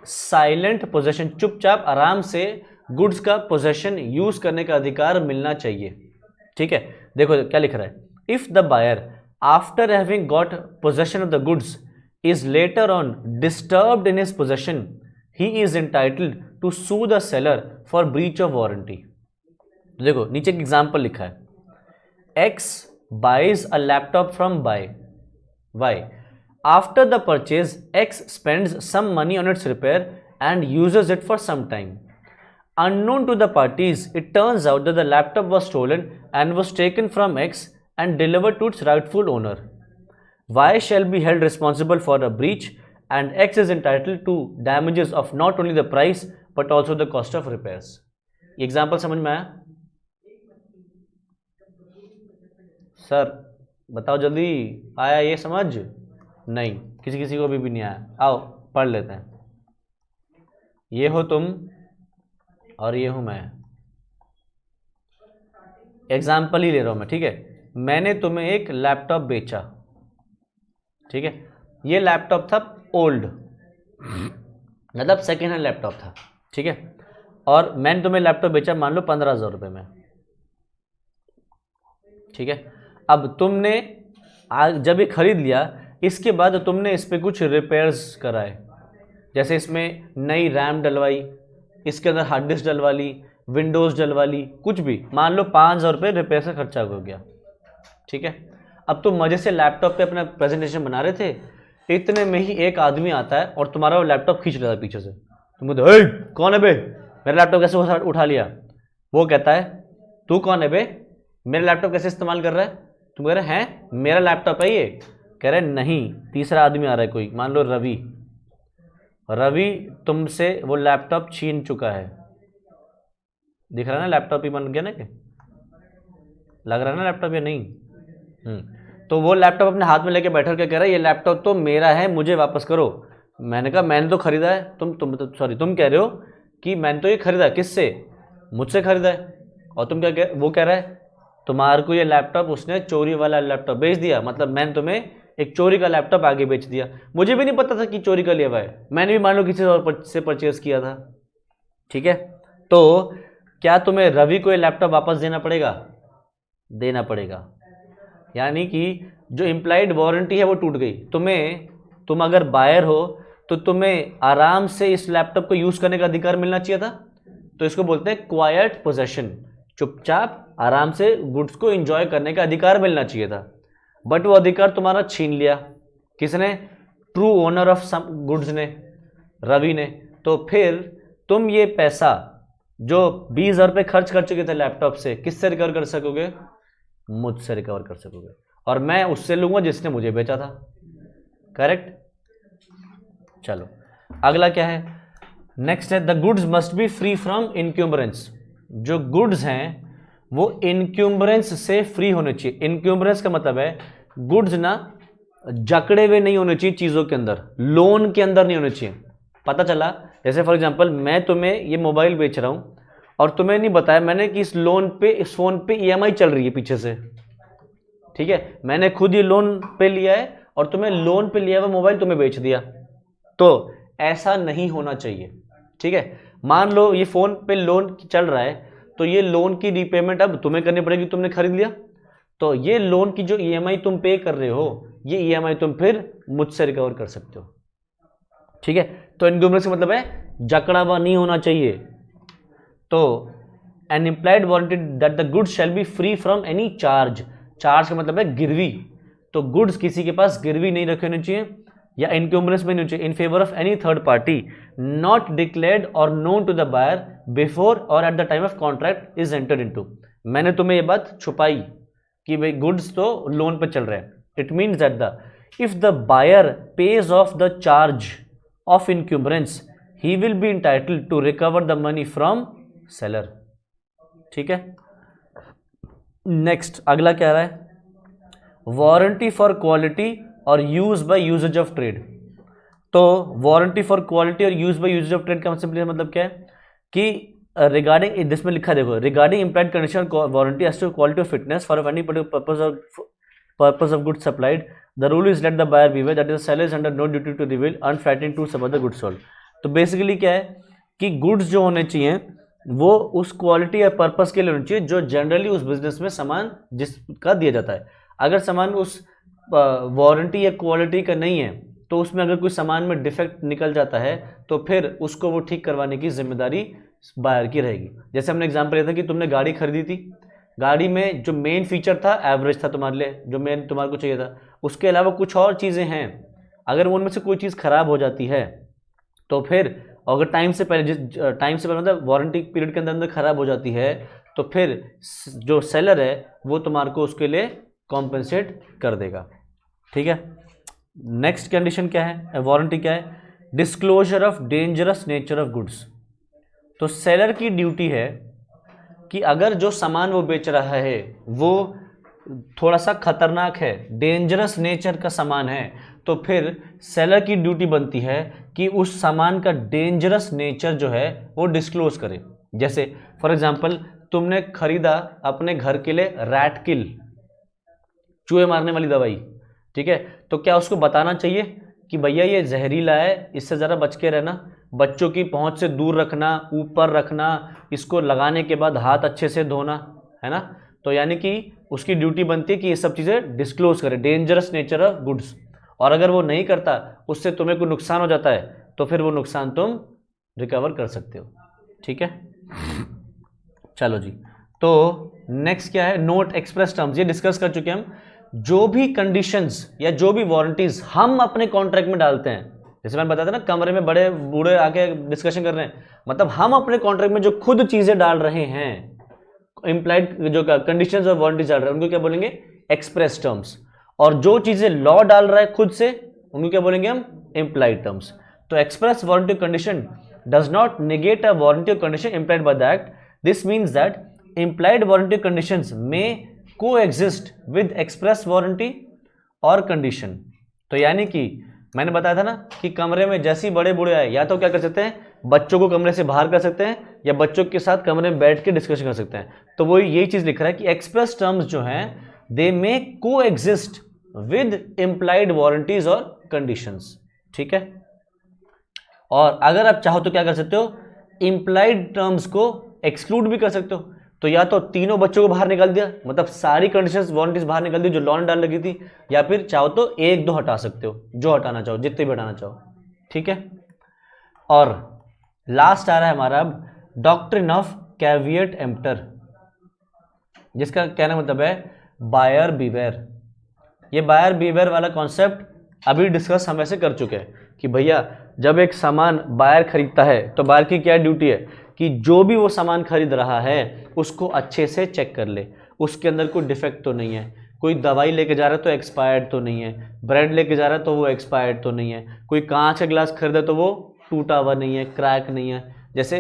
साइलेंट पोजेशन, चुपचाप आराम से गुड्स का पोजेशन यूज करने का अधिकार मिलना चाहिए। ठीक है, देखो क्या लिख रहा है, if the buyer after having got possession of the goods is later on disturbed in his possession he is entitled to sue the seller for breach of warranty. देखो नीचे एक एग्जाम्पल लिखा है, X buys a laptop from Y, after the purchase X spends some money on its repair and uses it for some time. Unknown to the parties, it turns out that the laptop was stolen and was taken from X and delivered to its rightful owner. Y shall be held responsible for a breach and X is entitled to damages of not only the price but also the cost of repairs. Example समझ में आया? Sir बताओ जल्दी, आया ये समझ? नहीं, किसी को भी नहीं आया। आओ पढ़ लेते हैं। ये हो तुम और ये हूं मैं, एग्जाम्पल ही ले रहा हूं मैं। ठीक है, मैंने तुम्हें एक लैपटॉप बेचा, ठीक है, ये लैपटॉप था ओल्ड, मतलब सेकेंड हैंड लैपटॉप था, ठीक है, और मैंने तुम्हें लैपटॉप बेचा मान लो 15,000 रुपये में। ठीक है, अब तुमने जब ये खरीद लिया, इसके बाद तुमने इस पर कुछ रिपेयर्स कराए, जैसे इसमें नई रैम डलवाई, इसके अंदर हार्ड डिस्क डलवा ली, विंडोज़ डलवा ली, कुछ भी, मान लो 5,000 रुपये रिपेयर से खर्चा हो गया। ठीक है, अब तुम मज़े से लैपटॉप पे अपना प्रेजेंटेशन बना रहे थे, इतने में ही एक आदमी आता है और तुम्हारा वो लैपटॉप खींच लेता है पीछे से। तुम कहते हो कौन है बे, मेरा लैपटॉप कैसे उठा लिया? वो कहता है तू कौन है बे, मेरा लैपटॉप कैसे इस्तेमाल कर रहा है? तुम कह रहे हैं मेरा लैपटॉप है ये, कह रहे नहीं, तीसरा आदमी आ रहा है कोई, मान लो रवि तुमसे वो लैपटॉप छीन चुका है। दिख रहा है ना लैपटॉप ही बन गया ना, क्या लग रहा है ना लैपटॉप या नहीं? तो वो लैपटॉप अपने हाथ में लेके बैठा क्या कह रहा है, ये लैपटॉप तो मेरा है, मुझे वापस करो। मैंने कहा मैंने तो खरीदा है। तुम कह रहे हो कि मैंने तो ये खरीदा, किससे? मुझसे खरीदा है। और तुम क्या वो कह रहा है तुम्हारे को ये लैपटॉप उसने चोरी वाला लैपटॉप बेच दिया, मतलब मैंने तुम्हें एक चोरी का लैपटॉप आगे बेच दिया। मुझे भी नहीं पता था कि चोरी का लिया हुआ है, मैंने भी मान लो किसी और से परचेज किया था। ठीक है, तो क्या तुम्हें रवि को ये लैपटॉप वापस देना पड़ेगा? देना पड़ेगा, यानी कि जो इम्प्लाइड वारंटी है वो टूट गई। तुम अगर बायर हो तो तुम्हें आराम से इस लैपटॉप को यूज करने का अधिकार मिलना चाहिए था। तो इसको बोलते हैं क्वाइट पोजेशन, चुपचाप आराम से गुड्स को एंजॉय करने का अधिकार मिलना चाहिए था, बट वो अधिकार तुम्हारा छीन लिया। किसने? True owner of some goods ने, रवि ने। तो फिर तुम ये पैसा जो 20,000 रुपये खर्च कर चुके थे लैपटॉप से, किससे रिकवर कर सकोगे? मुझसे रिकवर कर सकोगे, और मैं उससे लूंगा जिसने मुझे बेचा था। करेक्ट? चलो अगला क्या है, नेक्स्ट है the goods must be free from incumbrance. जो गुड्स हैं वो इनक्यूम्बरेंस से फ्री होने चाहिए। इनक्यूम्बरेंस का मतलब है गुड्स ना जकड़े हुए नहीं होने चाहिए चीज़ों के अंदर, लोन के अंदर नहीं होने चाहिए। पता चला, जैसे फॉर एग्जांपल मैं तुम्हें ये मोबाइल बेच रहा हूँ और तुम्हें नहीं बताया मैंने कि इस फ़ोन पे EMI चल रही है पीछे से। ठीक है, मैंने खुद ये लोन पे लिया है और तुम्हें लोन पे लिया हुआ मोबाइल तुम्हें बेच दिया। तो ऐसा नहीं होना चाहिए। ठीक है, मान लो ये फ़ोन पे लोन चल रहा है, तो ये लोन की रीपेमेंट अब तुम्हें करनी पड़ेगी, तुमने खरीद लिया। तो ये लोन की जो EMI तुम पे कर रहे हो, ये EMI तुम फिर मुझसे रिकवर कर सकते हो। ठीक है, तो इनक्यूम्बरेंस का मतलब है जकड़ा हुआ नहीं होना चाहिए। तो an implied warranty that the goods shall be free from any charge. Charge का मतलब है गिरवी, तो गुड्स किसी के पास गिरवी नहीं रखे होने चाहिए या इनक्यूम्बरेंस में नहीं चाहिए in favour of any third party not declared or known to the buyer before or at the time of contract is entered into. मैंने तुम्हें ये बात छुपाई, कि भाई गुड्स तो लोन पे चल रहे हैं. It means that the if the buyer pays off the charge of incumbrance he will be entitled to recover the money from seller. ठीक है. नेक्स्ट अगला क्या रहा है, वारंटी फॉर क्वालिटी और use by usages of trade. तो warranty for quality और use by usages of trade का मतलब क्या है कि रिगार्डिंग, जिसमें लिखा देखो, regarding implied condition warranty as to quality of fitness for any particular purpose of good supplied the rule is let the buyer beware that is seller is under no duty to reveal unflattering to some other goods sold. तो basically क्या है कि goods जो होने चाहिए वो उस quality या पर्पस के लिए होनी चाहिए जो जनरली उस बिजनेस में सामान जिसका दिया जाता है. अगर सामान उस वारंटी या क्वालिटी का नहीं है तो उसमें अगर कोई सामान में डिफेक्ट निकल जाता है तो फिर उसको वो ठीक करवाने की जिम्मेदारी बायर की रहेगी. जैसे हमने एग्जांपल लिया था कि तुमने गाड़ी खरीदी थी, गाड़ी में जो मेन फीचर था एवरेज था तुम्हारे लिए, जो मेन तुम्हारे को चाहिए था, उसके अलावा कुछ और चीज़ें हैं, अगर उनमें से कोई चीज़ खराब हो जाती है तो फिर अगर टाइम से पहले मतलब वारंटी पीरियड के अंदर खराब हो जाती है तो फिर जो सेलर है वो तुम्हारे को उसके लिए कॉम्पेंसेट कर देगा. ठीक है. नेक्स्ट कंडीशन क्या है, वारंटी क्या है, disclosure of dangerous nature of goods. तो सेलर की ड्यूटी है कि अगर जो सामान वो बेच रहा है वो थोड़ा सा खतरनाक है, डेंजरस नेचर का सामान है, तो फिर सेलर की ड्यूटी बनती है कि उस सामान का डेंजरस नेचर जो है वो डिस्क्लोज करे. जैसे फॉर एग्जांपल तुमने खरीदा अपने घर के लिए रैट किल, चूहे मारने वाली दवाई. ठीक है. तो क्या उसको बताना चाहिए कि भैया ये जहरीला है, इससे ज़रा बच के रहना, बच्चों की पहुंच से दूर रखना, ऊपर रखना, इसको लगाने के बाद हाथ अच्छे से धोना, है ना. तो यानी कि उसकी ड्यूटी बनती है कि ये सब चीज़ें डिस्क्लोज करे, डेंजरस नेचर ऑफ गुड्स. और अगर वो नहीं करता, उससे तुम्हें कोई नुकसान हो जाता है तो फिर वो नुकसान तुम रिकवर कर सकते हो. ठीक है. चलो जी. तो नेक्स्ट क्या है, नोट एक्सप्रेस टर्म्स. ये डिस्कस कर चुके हम. जो भी कंडीशंस या जो भी वारंटीज हम अपने कॉन्ट्रैक्ट में डालते हैं, जैसे मैंने बताया था ना, कमरे में बड़े बूढ़े आके डिस्कशन कर रहे हैं, मतलब हम अपने कॉन्ट्रैक्ट में जो खुद चीजें डाल रहे हैं, इंप्लाइड जो कंडीशंस और वारंटीज डाल रहे हैं, उनको क्या बोलेंगे, एक्सप्रेस टर्म्स. और जो चीजें लॉ डाल रहा है खुद से, उनको क्या बोलेंगे हम, इंप्लाइड टर्म्स. तो express warranty condition does not negate a warranty condition implied by the act. This means that implied warranty conditions may coexist with express warranty और कंडीशन. तो यानी कि मैंने बताया था ना कि कमरे में जैसे ही बड़े बूढ़े आए, या तो क्या कर सकते हैं, बच्चों को कमरे से बाहर कर सकते हैं, या बच्चों के साथ कमरे में बैठ के डिस्कशन कर सकते हैं. तो वो यही चीज लिख रहा है कि एक्सप्रेस टर्म्स जो हैं दे मे कोएग्जिस्ट विद इंप्लाइड वारंटीज और कंडीशंस. ठीक है. और अगर आप चाहो तो क्या कर सकते हो, इंप्लाइड टर्म्स को एक्सक्लूड भी कर सकते हो. तो या तो तीनों बच्चों को बाहर निकाल दिया, मतलब सारी कंडीशंस वारंटीज बाहर निकाल दी जो लॉ ने डाल लगी थी, या फिर चाहो तो एक दो हटा सकते हो, जो हटाना चाहो, जितने भी हटाना चाहो. ठीक है. और लास्ट आ रहा है हमारा अब डॉक्ट्रिन ऑफ कैविएट एम्प्टर, जिसका कहना मतलब है बायर बीवेयर. ये बायर बीवेयर वाला कॉन्सेप्ट अभी डिस्कस हम ऐसे कर चुके हैं कि भैया जब एक सामान बायर खरीदता है तो बायर की क्या ड्यूटी है कि जो भी वो सामान खरीद रहा है उसको अच्छे से चेक कर ले, उसके अंदर कोई डिफेक्ट तो नहीं है, कोई दवाई लेके जा रहा है तो एक्सपायर्ड तो नहीं है, ब्रेड लेके जा रहा है तो वो एक्सपायर्ड तो नहीं है, कोई कांच का गिलास खरीदा तो वो टूटा हुआ नहीं है, क्रैक नहीं है. जैसे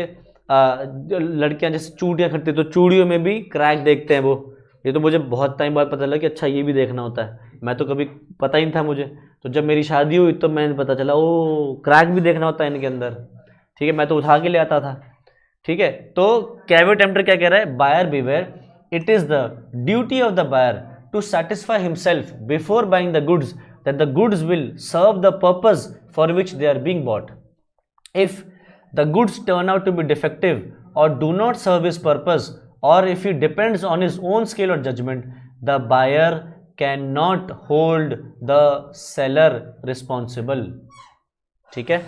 लड़कियां जैसे चूड़ियाँ खरीदती हैं तो चूड़ियों में भी क्रैक देखते हैं वो. ये तो मुझे बहुत टाइम बाद पता चला कि अच्छा ये भी देखना होता है, मैं तो कभी पता ही नहीं था मुझे. तो जब मेरी शादी हुई तो मैंने पता चला ओ क्रैक भी देखना होता है इनके अंदर. ठीक है. मैं तो उठा के ले आता था. ठीक है. तो कैविएट एम्प्टर क्या कह रहा है, buyer beware, it is the duty of the buyer to satisfy himself before buying the goods that the goods will serve the purpose for which they are being bought. If the goods turn out to be defective or do not serve his purpose, or if he depends on his own skill or judgment, the buyer cannot hold the seller responsible. ठीक है.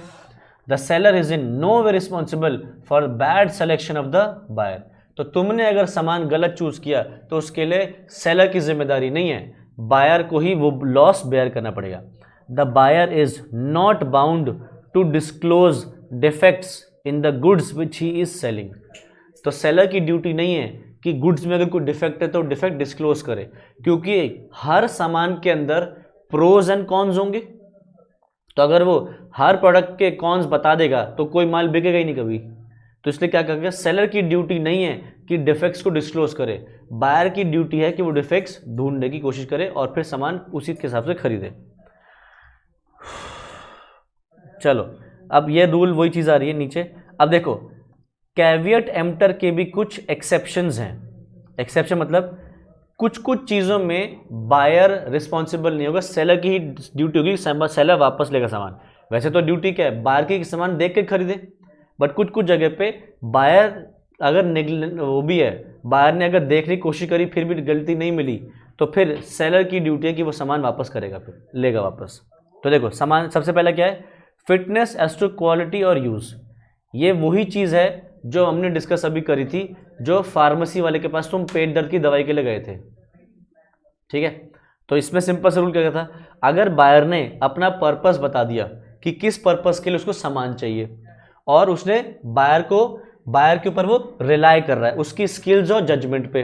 The seller is in no way responsible for bad selection of the buyer. तो तुमने अगर सामान गलत choose किया तो उसके लिए सेलर की जिम्मेदारी नहीं है, बायर को ही वो लॉस बेयर करना पड़ेगा. The buyer is not bound to disclose defects in the goods which he is selling. तो सेलर की ड्यूटी नहीं है कि गुड्स में अगर कोई डिफेक्ट है तो डिफेक्ट डिस्क्लोज करे, क्योंकि हर सामान के अंदर प्रोज एंड कॉन्स होंगे। तो अगर वो हर प्रोडक्ट के कॉन्स बता देगा तो कोई माल बिकेगा ही नहीं कभी। तो इसलिए क्या करेगा, सेलर की ड्यूटी नहीं है कि डिफेक्ट्स को डिस्क्लोज करे, बायर की ड्यूटी है कि वो डिफेक्ट्स ढूंढने की कोशिश करे और फिर सामान उसी के हिसाब से खरीदे। चलो अब ये रूल वही चीज आ रही है नीचे। अब देखो कैवियट एम्प्टर के भी कुछ एक्सेप्शंस हैं। एक्सेप्शन मतलब कुछ कुछ चीज़ों में बायर रिस्पॉन्सिबल नहीं होगा, सेलर की ही ड्यूटी होगी, सेलर वापस लेगा सामान। वैसे तो ड्यूटी क्या है, बायर की सामान देख के खरीदे, बट कुछ कुछ जगह पे बायर अगर वो भी है, बायर ने अगर देखने की कोशिश करी फिर भी गलती नहीं मिली तो फिर सेलर की ड्यूटी है कि वो सामान वापस करेगा, फिर लेगा वापस। तो देखो सामान सबसे पहला क्या है, फिटनेस एज टू क्वालिटी और यूज़। ये वही चीज़ है जो हमने डिस्कस अभी करी थी, जो फार्मेसी वाले के पास तुम पेट दर्द की दवाई के लिए गए थे, ठीक है। तो इसमें सिंपल सा रूल क्या था, अगर बायर ने अपना पर्पस बता दिया कि किस पर्पस के लिए उसको सामान चाहिए और उसने बायर के ऊपर वो रिलाई कर रहा है उसकी स्किल्स और जजमेंट पे,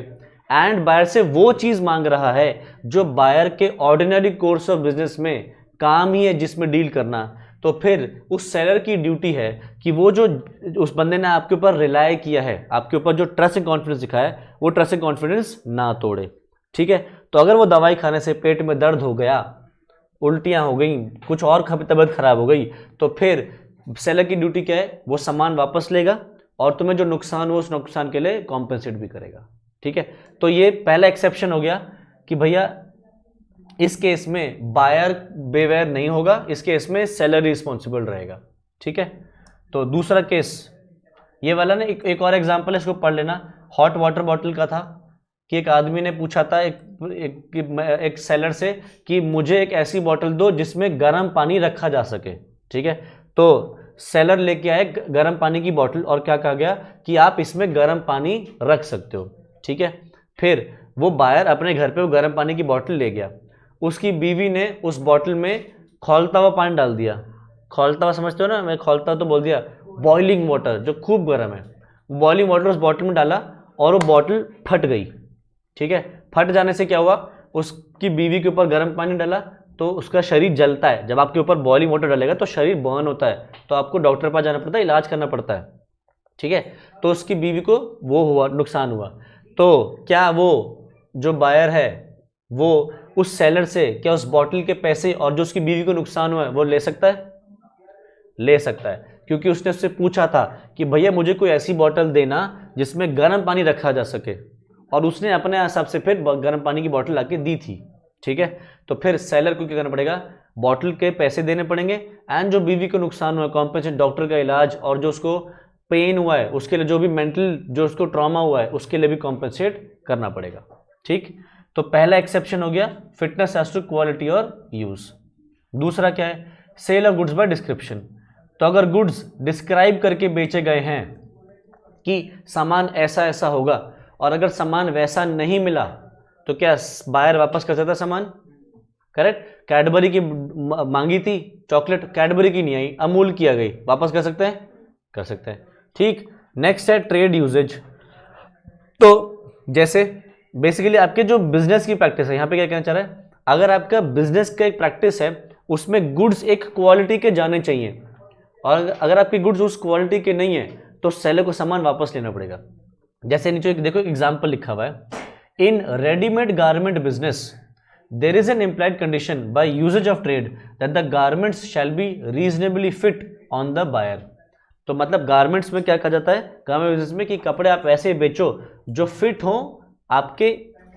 एंड बायर से वो चीज़ मांग रहा है जो बायर के ऑर्डिनरी कोर्स ऑफ बिजनेस में काम ही है जिसमें डील करना, तो फिर उस सेलर की ड्यूटी है कि वो जो उस बंदे ने आपके ऊपर रिलाई किया है, आपके ऊपर जो ट्रस्ट एंड कॉन्फिडेंस दिखाया है, वो ट्रस्ट एंड कॉन्फिडेंस ना तोड़े, ठीक है। तो अगर वो दवाई खाने से पेट में दर्द हो गया, उल्टियाँ हो गई, कुछ और तबीयत खराब हो गई, तो फिर सेलर की ड्यूटी क्या है, वो सामान वापस लेगा और तुम्हें जो नुकसान हो उस नुकसान के लिए कॉम्पेंसेट भी करेगा, ठीक है। तो ये पहला एक्सेप्शन हो गया कि भैया इस केस में बायर बेवेयर नहीं होगा, इस केस में सेलर रिस्पॉन्सिबल रहेगा, ठीक है। तो दूसरा केस ये वाला ना, एक और एग्जांपल है, इसको पढ़ लेना। हॉट वाटर बॉटल का था कि एक आदमी ने पूछा था एक सेलर से कि मुझे एक ऐसी बॉटल दो जिसमें गर्म पानी रखा जा सके, ठीक है। तो सेलर लेके आए गर्म पानी की बॉटल और क्या कहा गया कि आप इसमें गर्म पानी रख सकते हो, ठीक है। फिर वो बायर अपने घर पे वो गर्म पानी की बॉटल ले गया, उसकी बीवी ने उस बॉटल में खौलता हुआ पानी डाल दिया। खौलता हुआ समझते हो ना, मैं खौलता तो बोल दिया, बॉइलिंग वाटर जो खूब गर्म है, बॉइलिंग वाटर उस बॉटल में डाला और वो बॉटल फट गई, ठीक है। फट जाने से क्या हुआ, उसकी बीवी के ऊपर गर्म पानी डाला तो उसका शरीर जलता है, जब आपके ऊपर बॉइलिंग वाटर डालेगा तो शरीर बर्न होता है, तो आपको डॉक्टर के पास जाना पड़ता है, इलाज करना पड़ता है, ठीक है। तो उसकी बीवी को वो हुआ, नुकसान हुआ। तो क्या वो जो बायर है वो उस सेलर से क्या उस बॉटल के पैसे और जो उसकी बीवी को नुकसान हुआ है वो ले सकता है? ले सकता है, क्योंकि उसने उससे पूछा था कि भैया मुझे कोई ऐसी बॉटल देना जिसमें गर्म पानी रखा जा सके, और उसने अपने हिसाब से फिर गर्म पानी की बॉटल लाके दी थी, ठीक है। तो फिर सेलर को क्या करना पड़ेगा, बॉटल के पैसे देने पड़ेंगे, एंड जो बीवी को नुकसान हुआ कॉम्पेंसेट, डॉक्टर का इलाज, और जो उसको पेन हुआ है उसके लिए, जो भी मेंटल जो उसको ट्रॉमा हुआ है उसके लिए भी कॉम्पेंसेट करना पड़ेगा, ठीक। तो पहला एक्सेप्शन हो गया फिटनेस एज टू क्वालिटी और यूज। दूसरा क्या है, sale of goods by description. तो अगर गुड्स डिस्क्राइब करके बेचे गए हैं कि सामान ऐसा ऐसा होगा, और अगर सामान वैसा नहीं मिला तो क्या बायर वापस कर सकता है सामान? करेक्ट। कैडबरी की मांगी थी चॉकलेट, कैडबरी की नहीं आई, अमूल की आ गई, वापस कर सकते हैं? कर सकते हैं, ठीक। नेक्स्ट है ट्रेड यूजेज। तो जैसे बेसिकली आपके जो बिजनेस की प्रैक्टिस है, यहाँ पे क्या कहना चाह रहा है, अगर आपका बिजनेस का एक प्रैक्टिस है उसमें गुड्स एक क्वालिटी के जाने चाहिए, और अगर आपकी गुड्स उस क्वालिटी के नहीं है तो सेलर को सामान वापस लेना पड़ेगा। जैसे नीचे देखो एग्जाम्पल लिखा हुआ है, in readymade garment business there is an implied condition by usages of trade that the garments shall be reasonably fit on the buyer. तो मतलब गारमेंट्स में क्या कहा जाता है, गारमेंट बिजनेस में, कि कपड़े आप ऐसे बेचो जो फिट हो आपके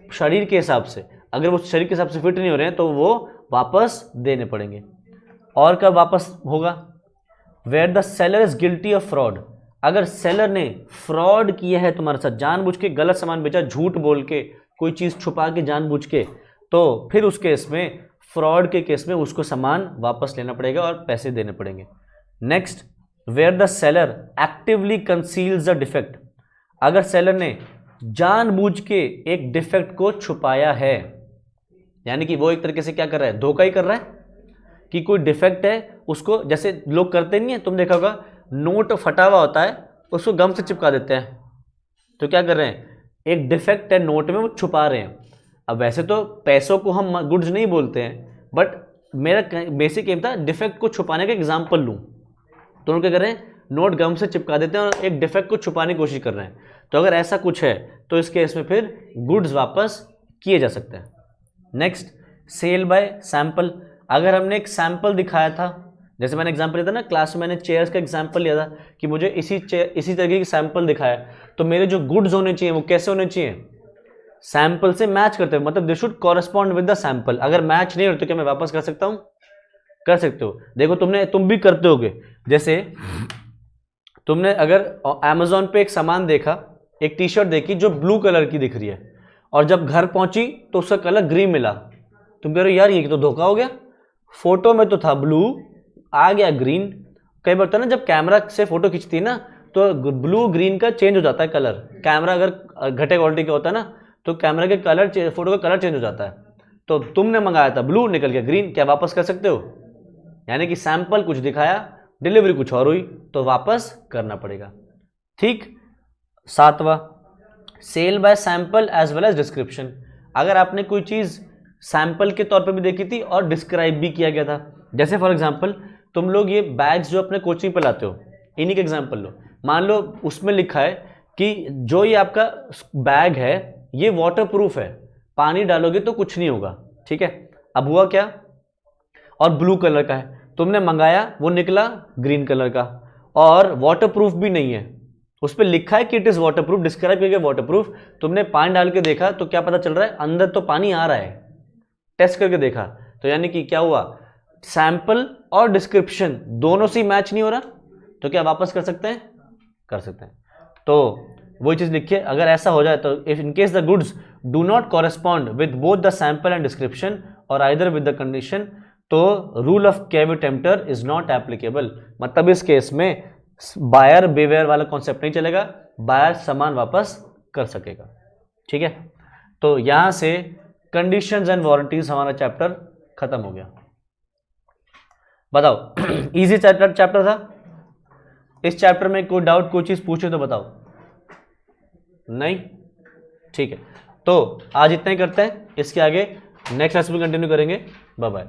शरीर के हिसाब से, अगर वो शरीर के हिसाब से फिट नहीं हो रहे हैं तो वो वापस देने पड़ेंगे। और कब वापस होगा, where the seller is guilty of fraud. अगर सेलर ने फ्रॉड किया है तुम्हारे साथ, जानबूझ के गलत सामान बेचा, झूठ बोल के, कोई चीज़ छुपा के जानबूझ के, तो फिर उस केस में, फ्रॉड के केस में उसको सामान वापस लेना पड़ेगा और पैसे देने पड़ेंगे। Next, where the seller actively conceals the defect. अगर सेलर ने जानबूझ के एक डिफेक्ट को छुपाया है, यानी कि वो एक तरीके से क्या कर रहा है, धोखा ही कर रहा है, कि कोई डिफेक्ट है उसको, जैसे लोग करते नहीं है, तुम देखा होगा, नोट फटा हुआ होता है उसको गम से चिपका देते हैं, तो क्या कर रहे हैं, एक डिफेक्ट है नोट में, वो छुपा रहे हैं। अब वैसे तो पैसों को हम गुड्स नहीं बोलते हैं, बट मेरा बेसिक एम था डिफेक्ट को छुपाने का एग्जाम्पल लूँ। तो उन्होंने क्या कर रहे हैं, नोट गम से चिपका देते हैं और एक डिफेक्ट को छुपाने की कोशिश कर रहे हैं। तो अगर ऐसा कुछ है तो इस केस में फिर गुड्स वापस किए जा सकते हैं। Next, sale by sample. अगर हमने एक सैंपल दिखाया था, जैसे मैंने एग्जांपल लिया था ना क्लास में, मैंने चेयर्स का एग्जांपल लिया था कि मुझे इसी तरीके की सैंपल दिखाया, तो मेरे जो गुड्स होने चाहिए वो कैसे होने चाहिए, सैंपल से मैच करते हैं, मतलब they should correspond with the sample. अगर मैच नहीं होते तो क्या मैं वापस कर सकता हूं? कर सकते हो। देखो तुम भी करते होगे, जैसे तुमने अगर अमेजोन पे एक सामान देखा, एक टी शर्ट देखी जो ब्लू कलर की दिख रही है, और जब घर पहुंची तो उसका कलर ग्रीन मिला, तुम कह रहे हो यार ये तो धोखा हो गया, फोटो में तो था ब्लू, आ गया ग्रीन। कई बार होता है ना, जब कैमरा से फोटो खींचती है ना तो ब्लू ग्रीन का चेंज हो जाता है कलर। कैमरा अगर घटे क्वालिटी का होता है ना तो कैमरा के कलर, फोटो का कलर चेंज हो जाता है। तो तुमने मंगाया था ब्लू, निकल गया ग्रीन, क्या वापस कर सकते हो? यानी कि सैंपल कुछ दिखाया, डिलीवरी कुछ और हुई, तो वापस करना पड़ेगा। ठीक। 7वां, sale by sample as well as description. अगर आपने कोई चीज सैंपल के तौर पे भी देखी थी और डिस्क्राइब भी किया गया था, जैसे फॉर एग्जांपल तुम लोग ये बैग्स जो अपने कोचिंग पे लाते हो, इन्हीं के एग्जांपल लो। मान लो उसमें लिखा है कि जो ये आपका बैग है ये वाटर प्रूफ है, पानी डालोगे तो कुछ नहीं होगा। ठीक है, अब हुआ क्या, और ब्लू कलर का है, तुमने मंगाया, वो निकला ग्रीन कलर का, और वाटर प्रूफ भी नहीं है। उस पर लिखा है कि it is water proof, describe करके वाटर प्रूफ, तुमने पानी डाल के देखा तो क्या पता चल रहा है, अंदर तो पानी आ रहा है, टेस्ट करके देखा, तो यानी कि क्या हुआ, सैंपल और डिस्क्रिप्शन दोनों से मैच नहीं हो रहा, तो क्या वापस कर सकते हैं? कर सकते हैं। तो वही चीज लिखिए, अगर ऐसा हो जाए तो if in case the goods do not correspond with both the sample and description or either with the condition, तो rule of caveat emptor is not applicable. मतलब इस केस में बायर बेवेयर वाला कॉन्सेप्ट नहीं चलेगा, बायर सामान वापस कर सकेगा। ठीक है, तो यहां से कंडीशंस एंड वारंटीज हमारा चैप्टर खत्म हो गया। बताओ इजी चैप्टर था। इस चैप्टर में कोई डाउट, कोई चीज पूछे तो बताओ। नहीं? ठीक है, तो आज इतना ही करते हैं, इसके आगे नेक्स्ट क्लास में कंटिन्यू करेंगे। Bye bye.